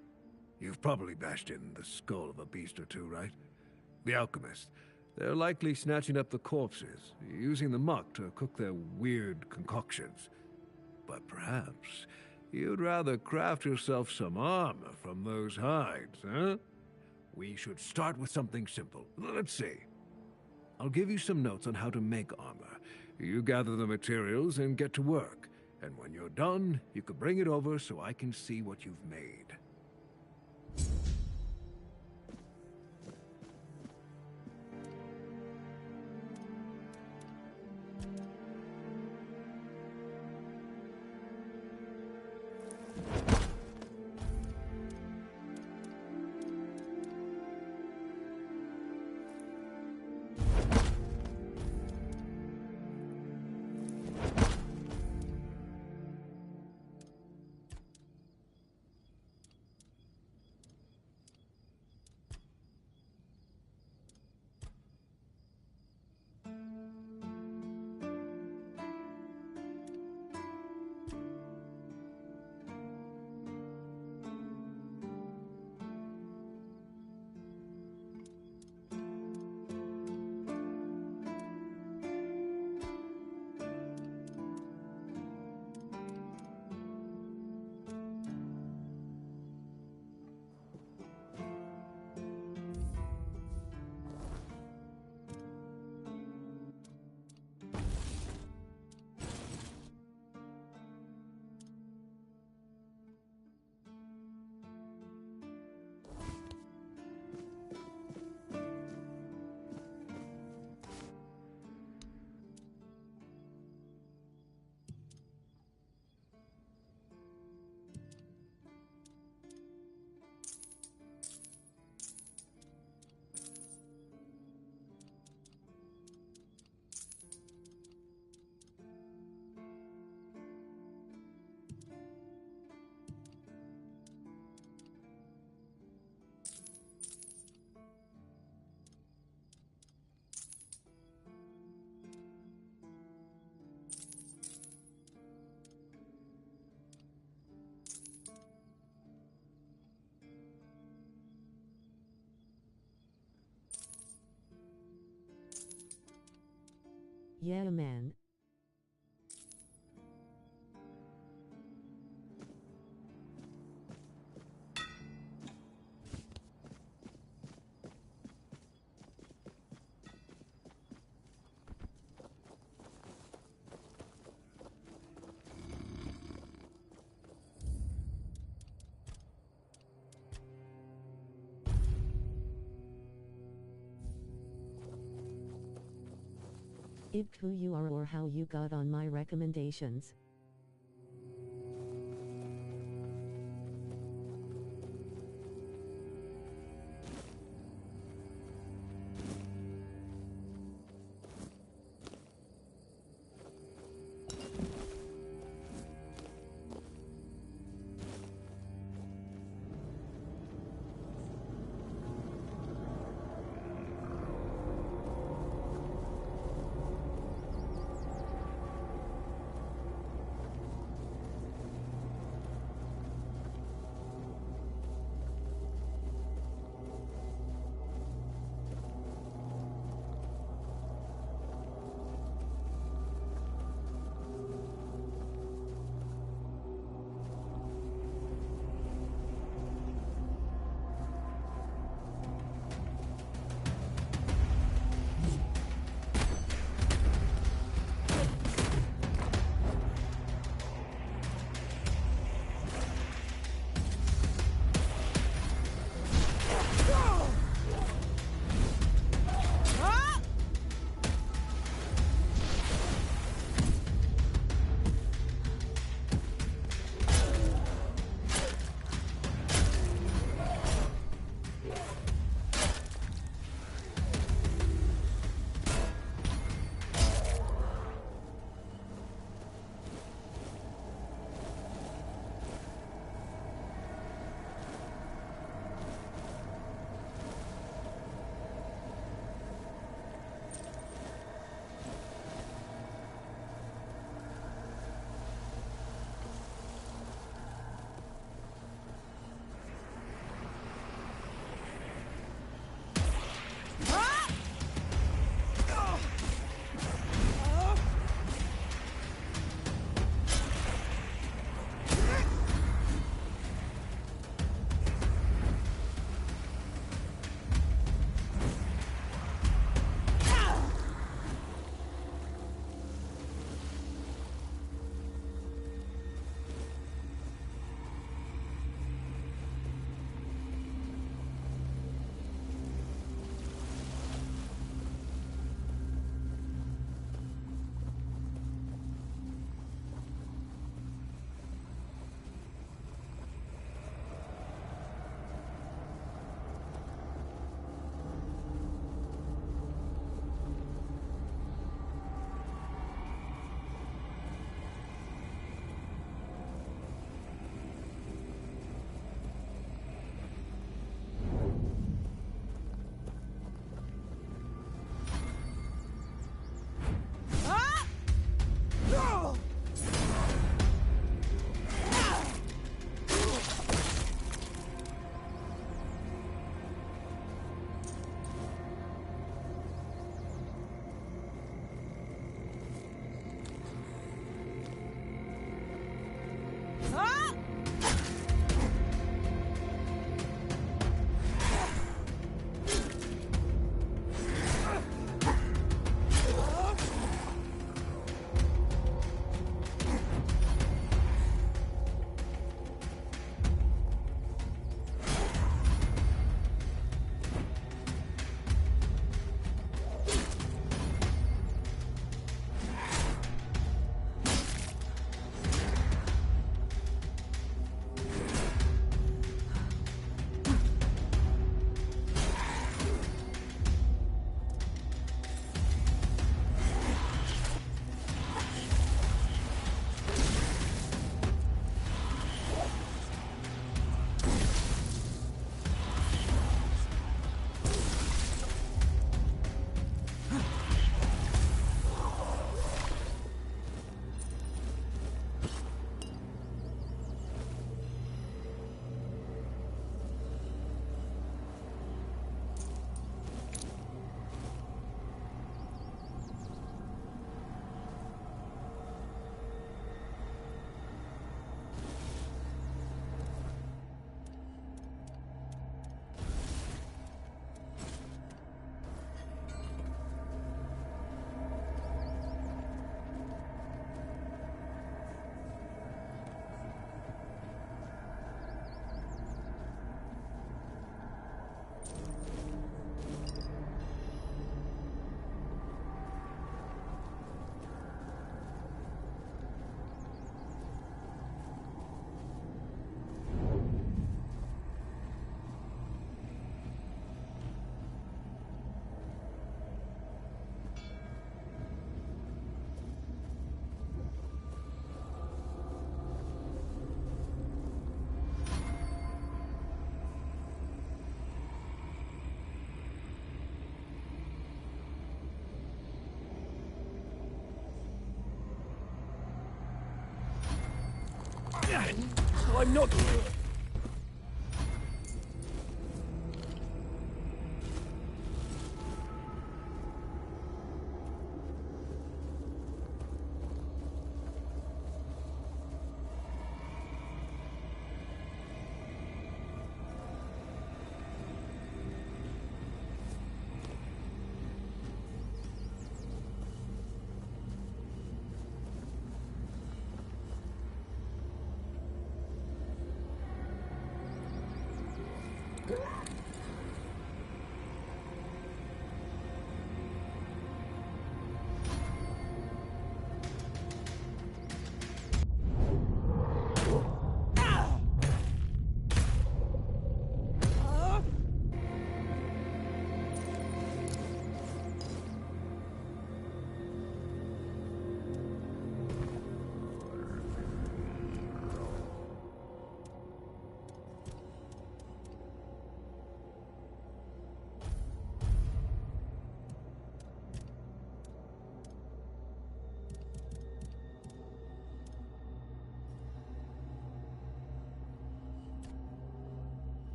You've probably bashed in the skull of a beast or two, right? The alchemists. They're likely snatching up the corpses, using the muck to cook their weird concoctions. But perhaps you'd rather craft yourself some armor from those hides, huh? We should start with something simple. Let's see. I'll give you some notes on how to make armor. You gather the materials and get to work. And when you're done, you can bring it over so I can see what you've made. Yeah, man. If who you are or how you got on my recommendations. I'm not...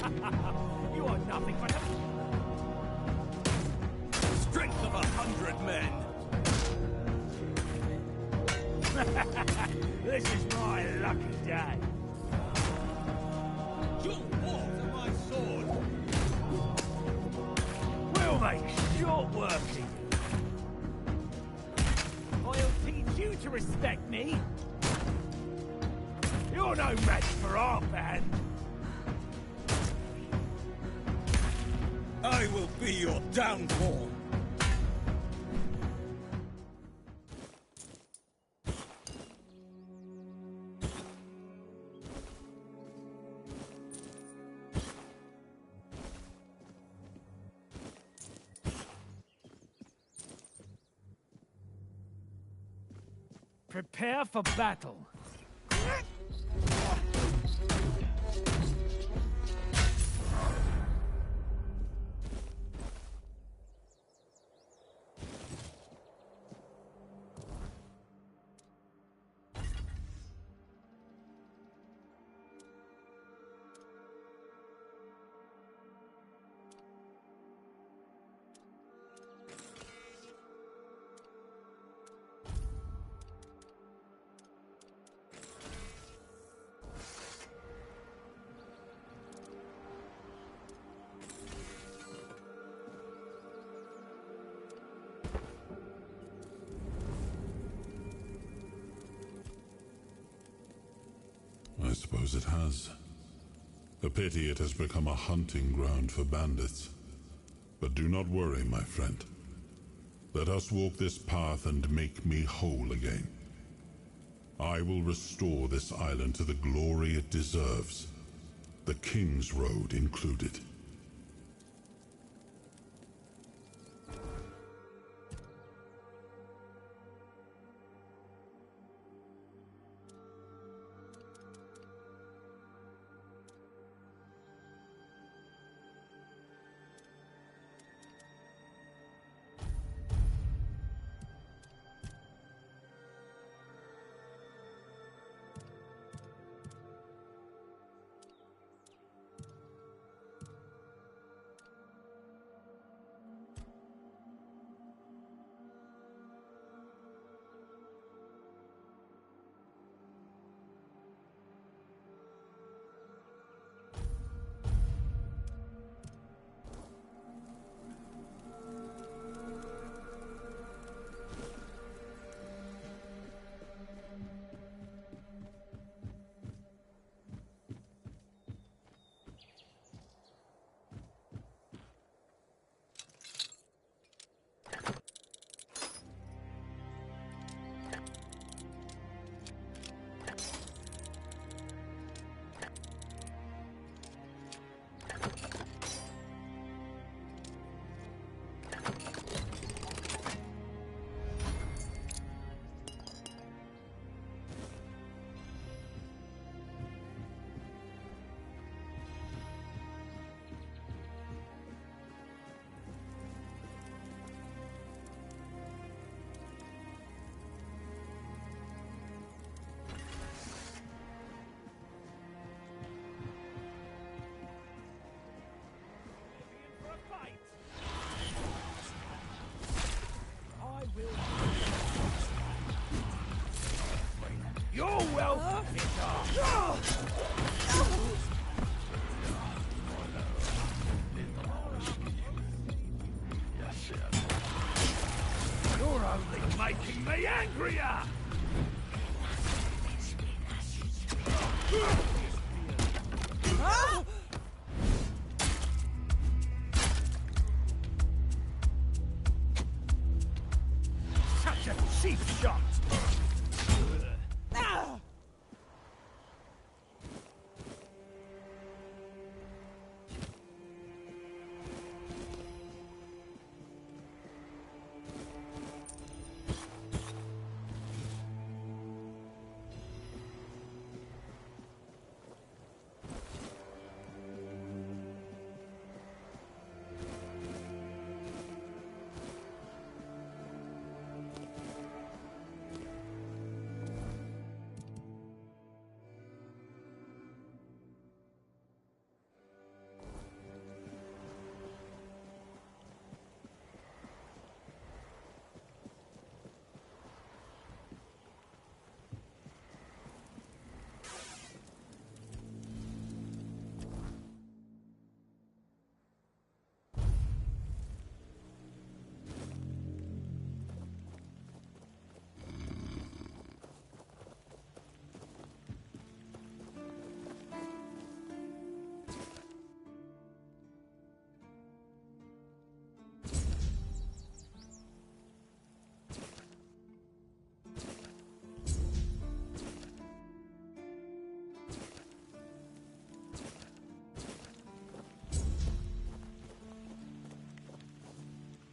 You are nothing but the strength of 100 men. This is my lucky day. Your walls are my sword. We'll make short work of you. I'll teach you to respect me. You're no match for our band. I will be your downfall. Prepare for battle. I suppose it has. A pity it has become a hunting ground for bandits. But do not worry, my friend. Let us walk this path and make me whole again. I will restore this island to the glory it deserves, the King's Road included. You're welcome, You're only making me angrier! Such a cheap shot!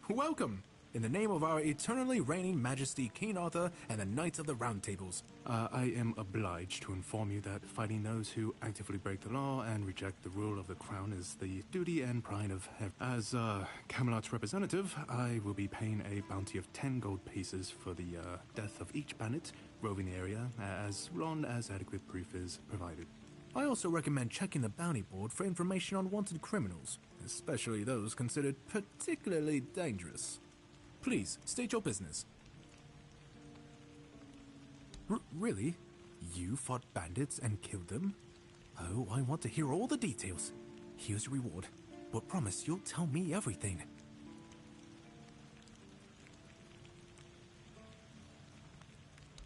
Welcome! In the name of our eternally reigning Majesty King Arthur and the Knights of the Round Tables. I am obliged to inform you that fighting those who actively break the law and reject the rule of the crown is the duty and pride of As Camelot's representative, I will be paying a bounty of 10 gold pieces for the death of each bandit roving the area, as long as adequate proof is provided. I also recommend checking the bounty board for information on wanted criminals, especially those considered particularly dangerous. Please, state your business. Really? You fought bandits and killed them? Oh, I want to hear all the details. Here's your reward, but promise you'll tell me everything.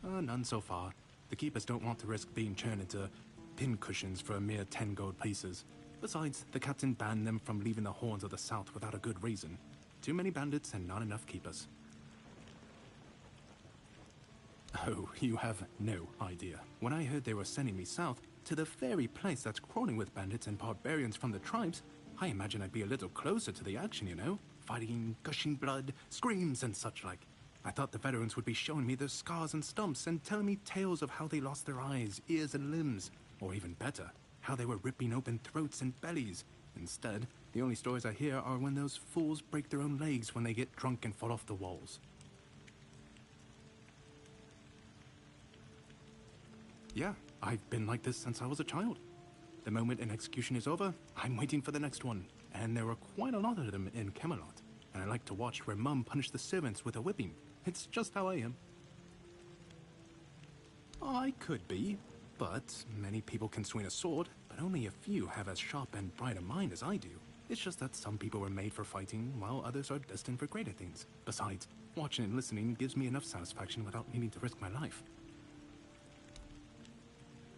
None so far. The keepers don't want to risk being turned into pincushions for a mere 10 gold pieces. Besides, the captain banned them from leaving the Horns of the South without a good reason. Too many bandits and not enough keepers. Oh, you have no idea. When I heard they were sending me south, to the very place that's crawling with bandits and barbarians from the tribes, I imagined I'd be a little closer to the action, you know? Fighting, gushing blood, screams and such like. I thought the veterans would be showing me their scars and stumps and telling me tales of how they lost their eyes, ears and limbs. Or even better, how they were ripping open throats and bellies. Instead, the only stories I hear are when those fools break their own legs when they get drunk and fall off the walls. Yeah, I've been like this since I was a child. The moment an execution is over, I'm waiting for the next one. And there are quite a lot of them in Camelot. And I like to watch where Mum punished the servants with a whipping. It's just how I am. I could be, but many people can swing a sword, but only a few have as sharp and bright a mind as I do. It's just that some people were made for fighting, while others are destined for greater things. Besides, watching and listening gives me enough satisfaction without needing to risk my life.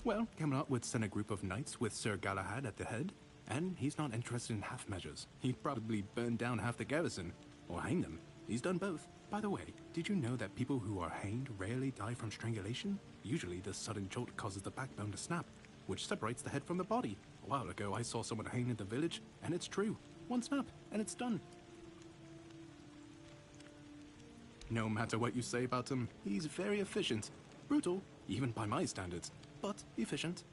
Well, Camelot would send a group of knights with Sir Galahad at the head, and he's not interested in half measures. He'd probably burn down half the garrison, or hang them. He's done both. By the way, did you know that people who are hanged rarely die from strangulation? Usually the sudden jolt causes the backbone to snap, which separates the head from the body. A while ago I saw someone hanged in the village, and it's true. One snap, and it's done. No matter what you say about him, he's very efficient. Brutal, even by my standards, but efficient.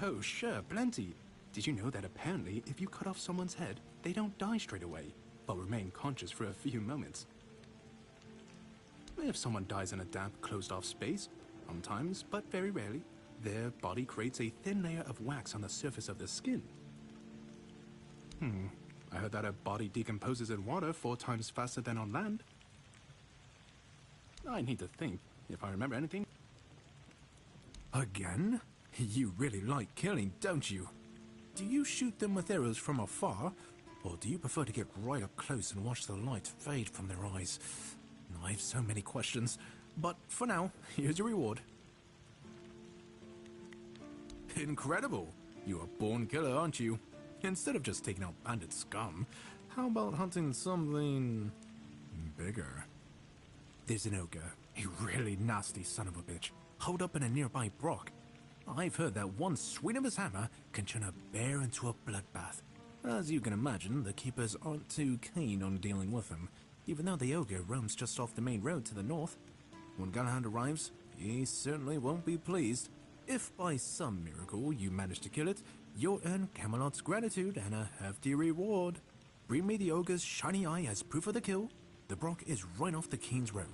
Oh, sure, plenty. Did you know that apparently if you cut off someone's head, they don't die straight away, but remain conscious for a few moments? If someone dies in a damp, closed-off space, sometimes, but very rarely, their body creates a thin layer of wax on the surface of the skin. I heard that a body decomposes in water 4 times faster than on land. I need to think, if I remember anything. Again? You really like killing, don't you? Do you shoot them with arrows from afar, or do you prefer to get right up close and watch the light fade from their eyes? I have so many questions, but for now, here's your reward. Incredible! You're a born killer, aren't you? Instead of just taking out bandit scum, how about hunting something bigger? There's an ogre, a really nasty son of a bitch, holed up in a nearby brook. I've heard that one swing of his hammer can turn a bear into a bloodbath. As you can imagine, the keepers aren't too keen on dealing with him, even though the ogre roams just off the main road to the north. When Galahad arrives, he certainly won't be pleased. If by some miracle you manage to kill it, you'll earn Camelot's gratitude and a hefty reward. Bring me the ogre's shiny eye as proof of the kill. The brook is right off the King's Road.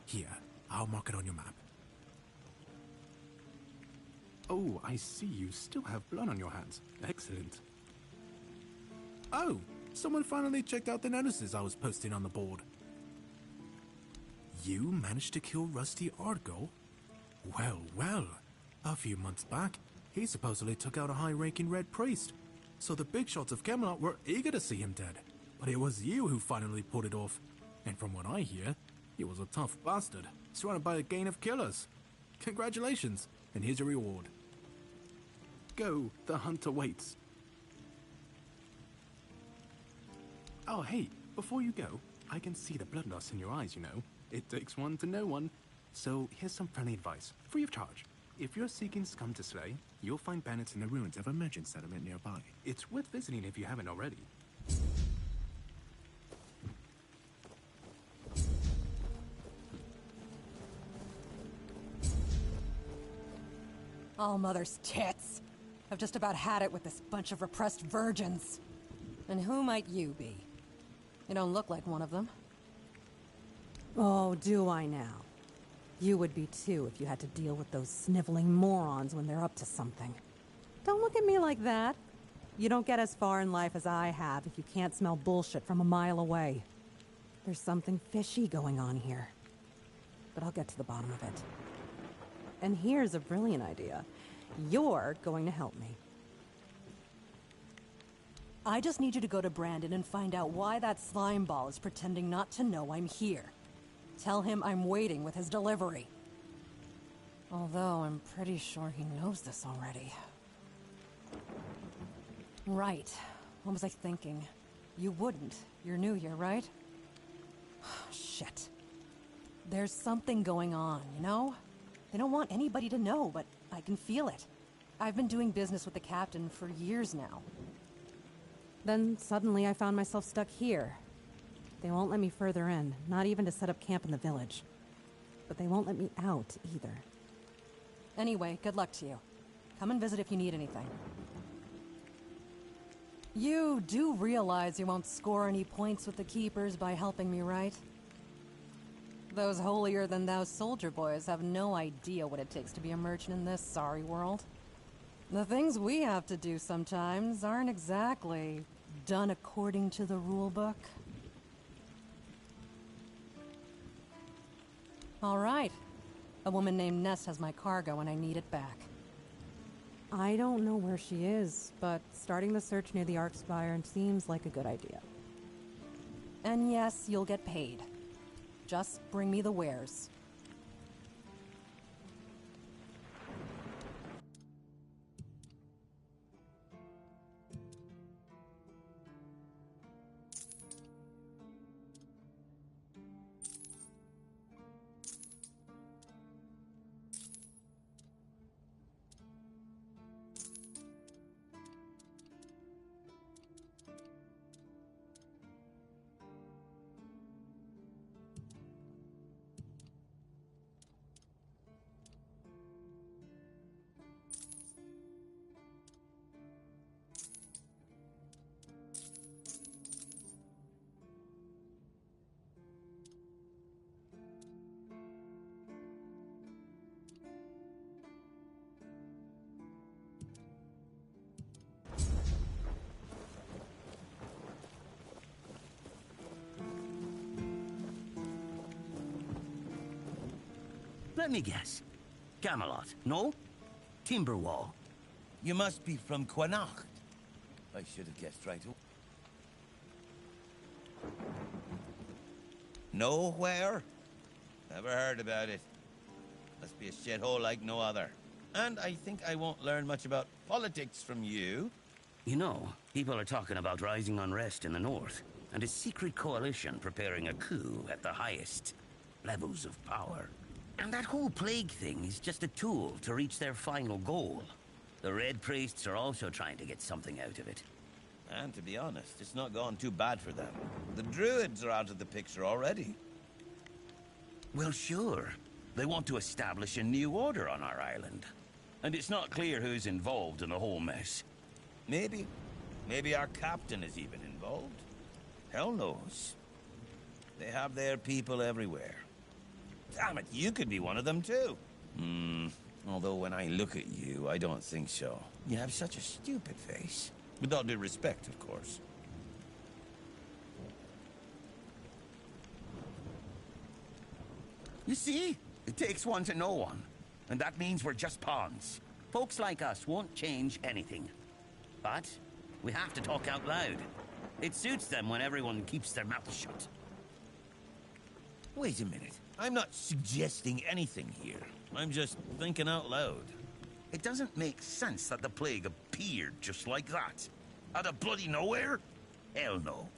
Here, I'll mark it on your map. Oh, I see you still have blood on your hands. Excellent. Oh, someone finally checked out the notices I was posting on the board. You managed to kill Rusty Argo? Well, well. A few months back, he supposedly took out a high-ranking red priest. So the big shots of Camelot were eager to see him dead. But it was you who finally pulled it off. And from what I hear, he was a tough bastard, surrounded by a gang of killers. Congratulations, and here's your reward. Go, the hunt awaits. Oh, hey, before you go, I can see the blood loss in your eyes, you know. It takes one to know one. So here's some friendly advice, free of charge. If you're seeking scum to slay, you'll find bandits in the ruins of a merchant settlement nearby. It's worth visiting if you haven't already. All mother's tits. I've just about had it with this bunch of repressed virgins. And who might you be? You don't look like one of them. Oh, do I now? You would be too if you had to deal with those sniveling morons when they're up to something. Don't look at me like that. You don't get as far in life as I have if you can't smell bullshit from a mile away. There's something fishy going on here. But I'll get to the bottom of it. And here's a brilliant idea. You're going to help me. I just need you to go to Brandon and find out why that slime ball is pretending not to know I'm here. Tell him I'm waiting with his delivery. Although I'm pretty sure he knows this already. Right. What was I thinking? You wouldn't. You're new here, right? Shit. There's something going on, you know? They don't want anybody to know, but I can feel it. I've been doing business with the captain for years now. Then suddenly I found myself stuck here. They won't let me further in, not even to set up camp in the village. But they won't let me out either. Anyway, good luck to you. Come and visit if you need anything. You do realize you won't score any points with the Keepers by helping me, right? Those holier-than-thou soldier boys have no idea what it takes to be a merchant in this sorry world. The things we have to do sometimes aren't exactly done according to the rulebook. All right. A woman named Ness has my cargo and I need it back. I don't know where she is, but starting the search near the Arkspire seems like a good idea. And yes, you'll get paid. Just bring me the wares. Let me guess. Camelot, no? Timberwall. You must be from Quanacht. I should have guessed right away. Nowhere? Never heard about it. Must be a shithole like no other. And I think I won't learn much about politics from you. You know, people are talking about rising unrest in the north, and a secret coalition preparing a coup at the highest levels of power. And that whole plague thing is just a tool to reach their final goal. The Red Priests are also trying to get something out of it. And to be honest, it's not gone too bad for them. The Druids are out of the picture already. Well, sure. They want to establish a new order on our island. And it's not clear who's involved in the whole mess. Maybe our captain is even involved. Hell knows. They have their people everywhere. Damn it, you could be one of them too. Although when I look at you, I don't think so. You have such a stupid face. With all due respect, of course. You see? It takes one to know one. And that means we're just pawns. Folks like us won't change anything. But we have to talk out loud. It suits them when everyone keeps their mouth shut. Wait a minute. I'm not suggesting anything here. I'm just thinking out loud. It doesn't make sense that the plague appeared just like that. Out of bloody nowhere? Hell no.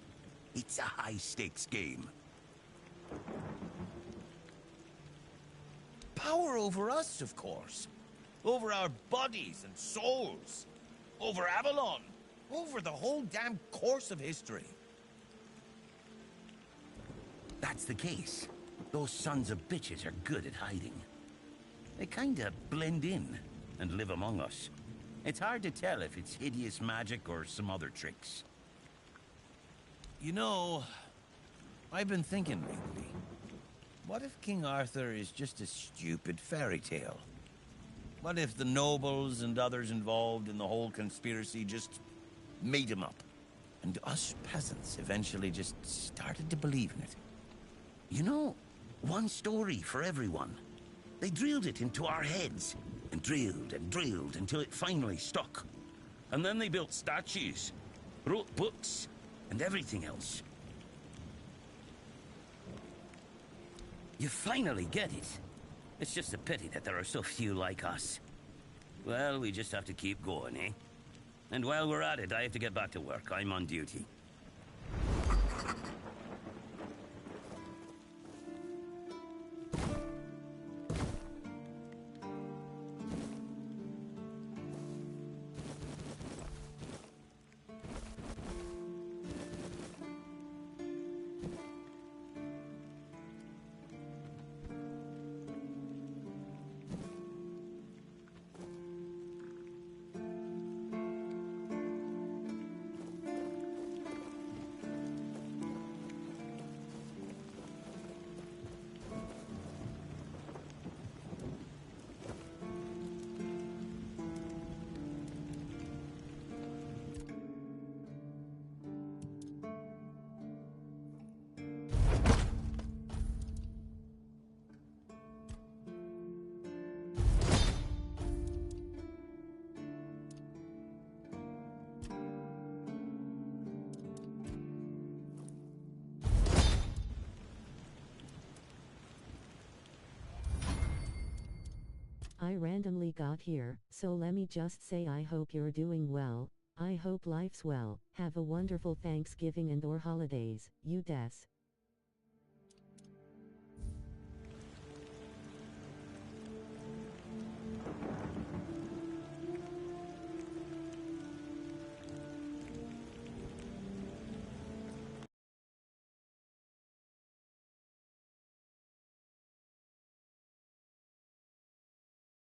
It's a high-stakes game. Power over us, of course. over our bodies and souls, over Avalon, over the whole damn course of history. That's the case. Those sons of bitches are good at hiding. They kinda blend in and live among us. It's hard to tell if it's hideous magic or some other tricks. You know, I've been thinking lately. What if King Arthur is just a stupid fairy tale? What if the nobles and others involved in the whole conspiracy just made him up? And us peasants eventually just started to believe in it. You know, one story for everyone. They drilled it into our heads, and drilled until it finally stuck. And then they built statues, wrote books, and everything else. You finally get it. It's just a pity that there are so few like us. Well, we just have to keep going, eh? And while we're at it, I have to get back to work. I'm on duty. I randomly got here, so let me just say I hope you're doing well. I hope life's well. Have a wonderful Thanksgiving and or holidays, you des.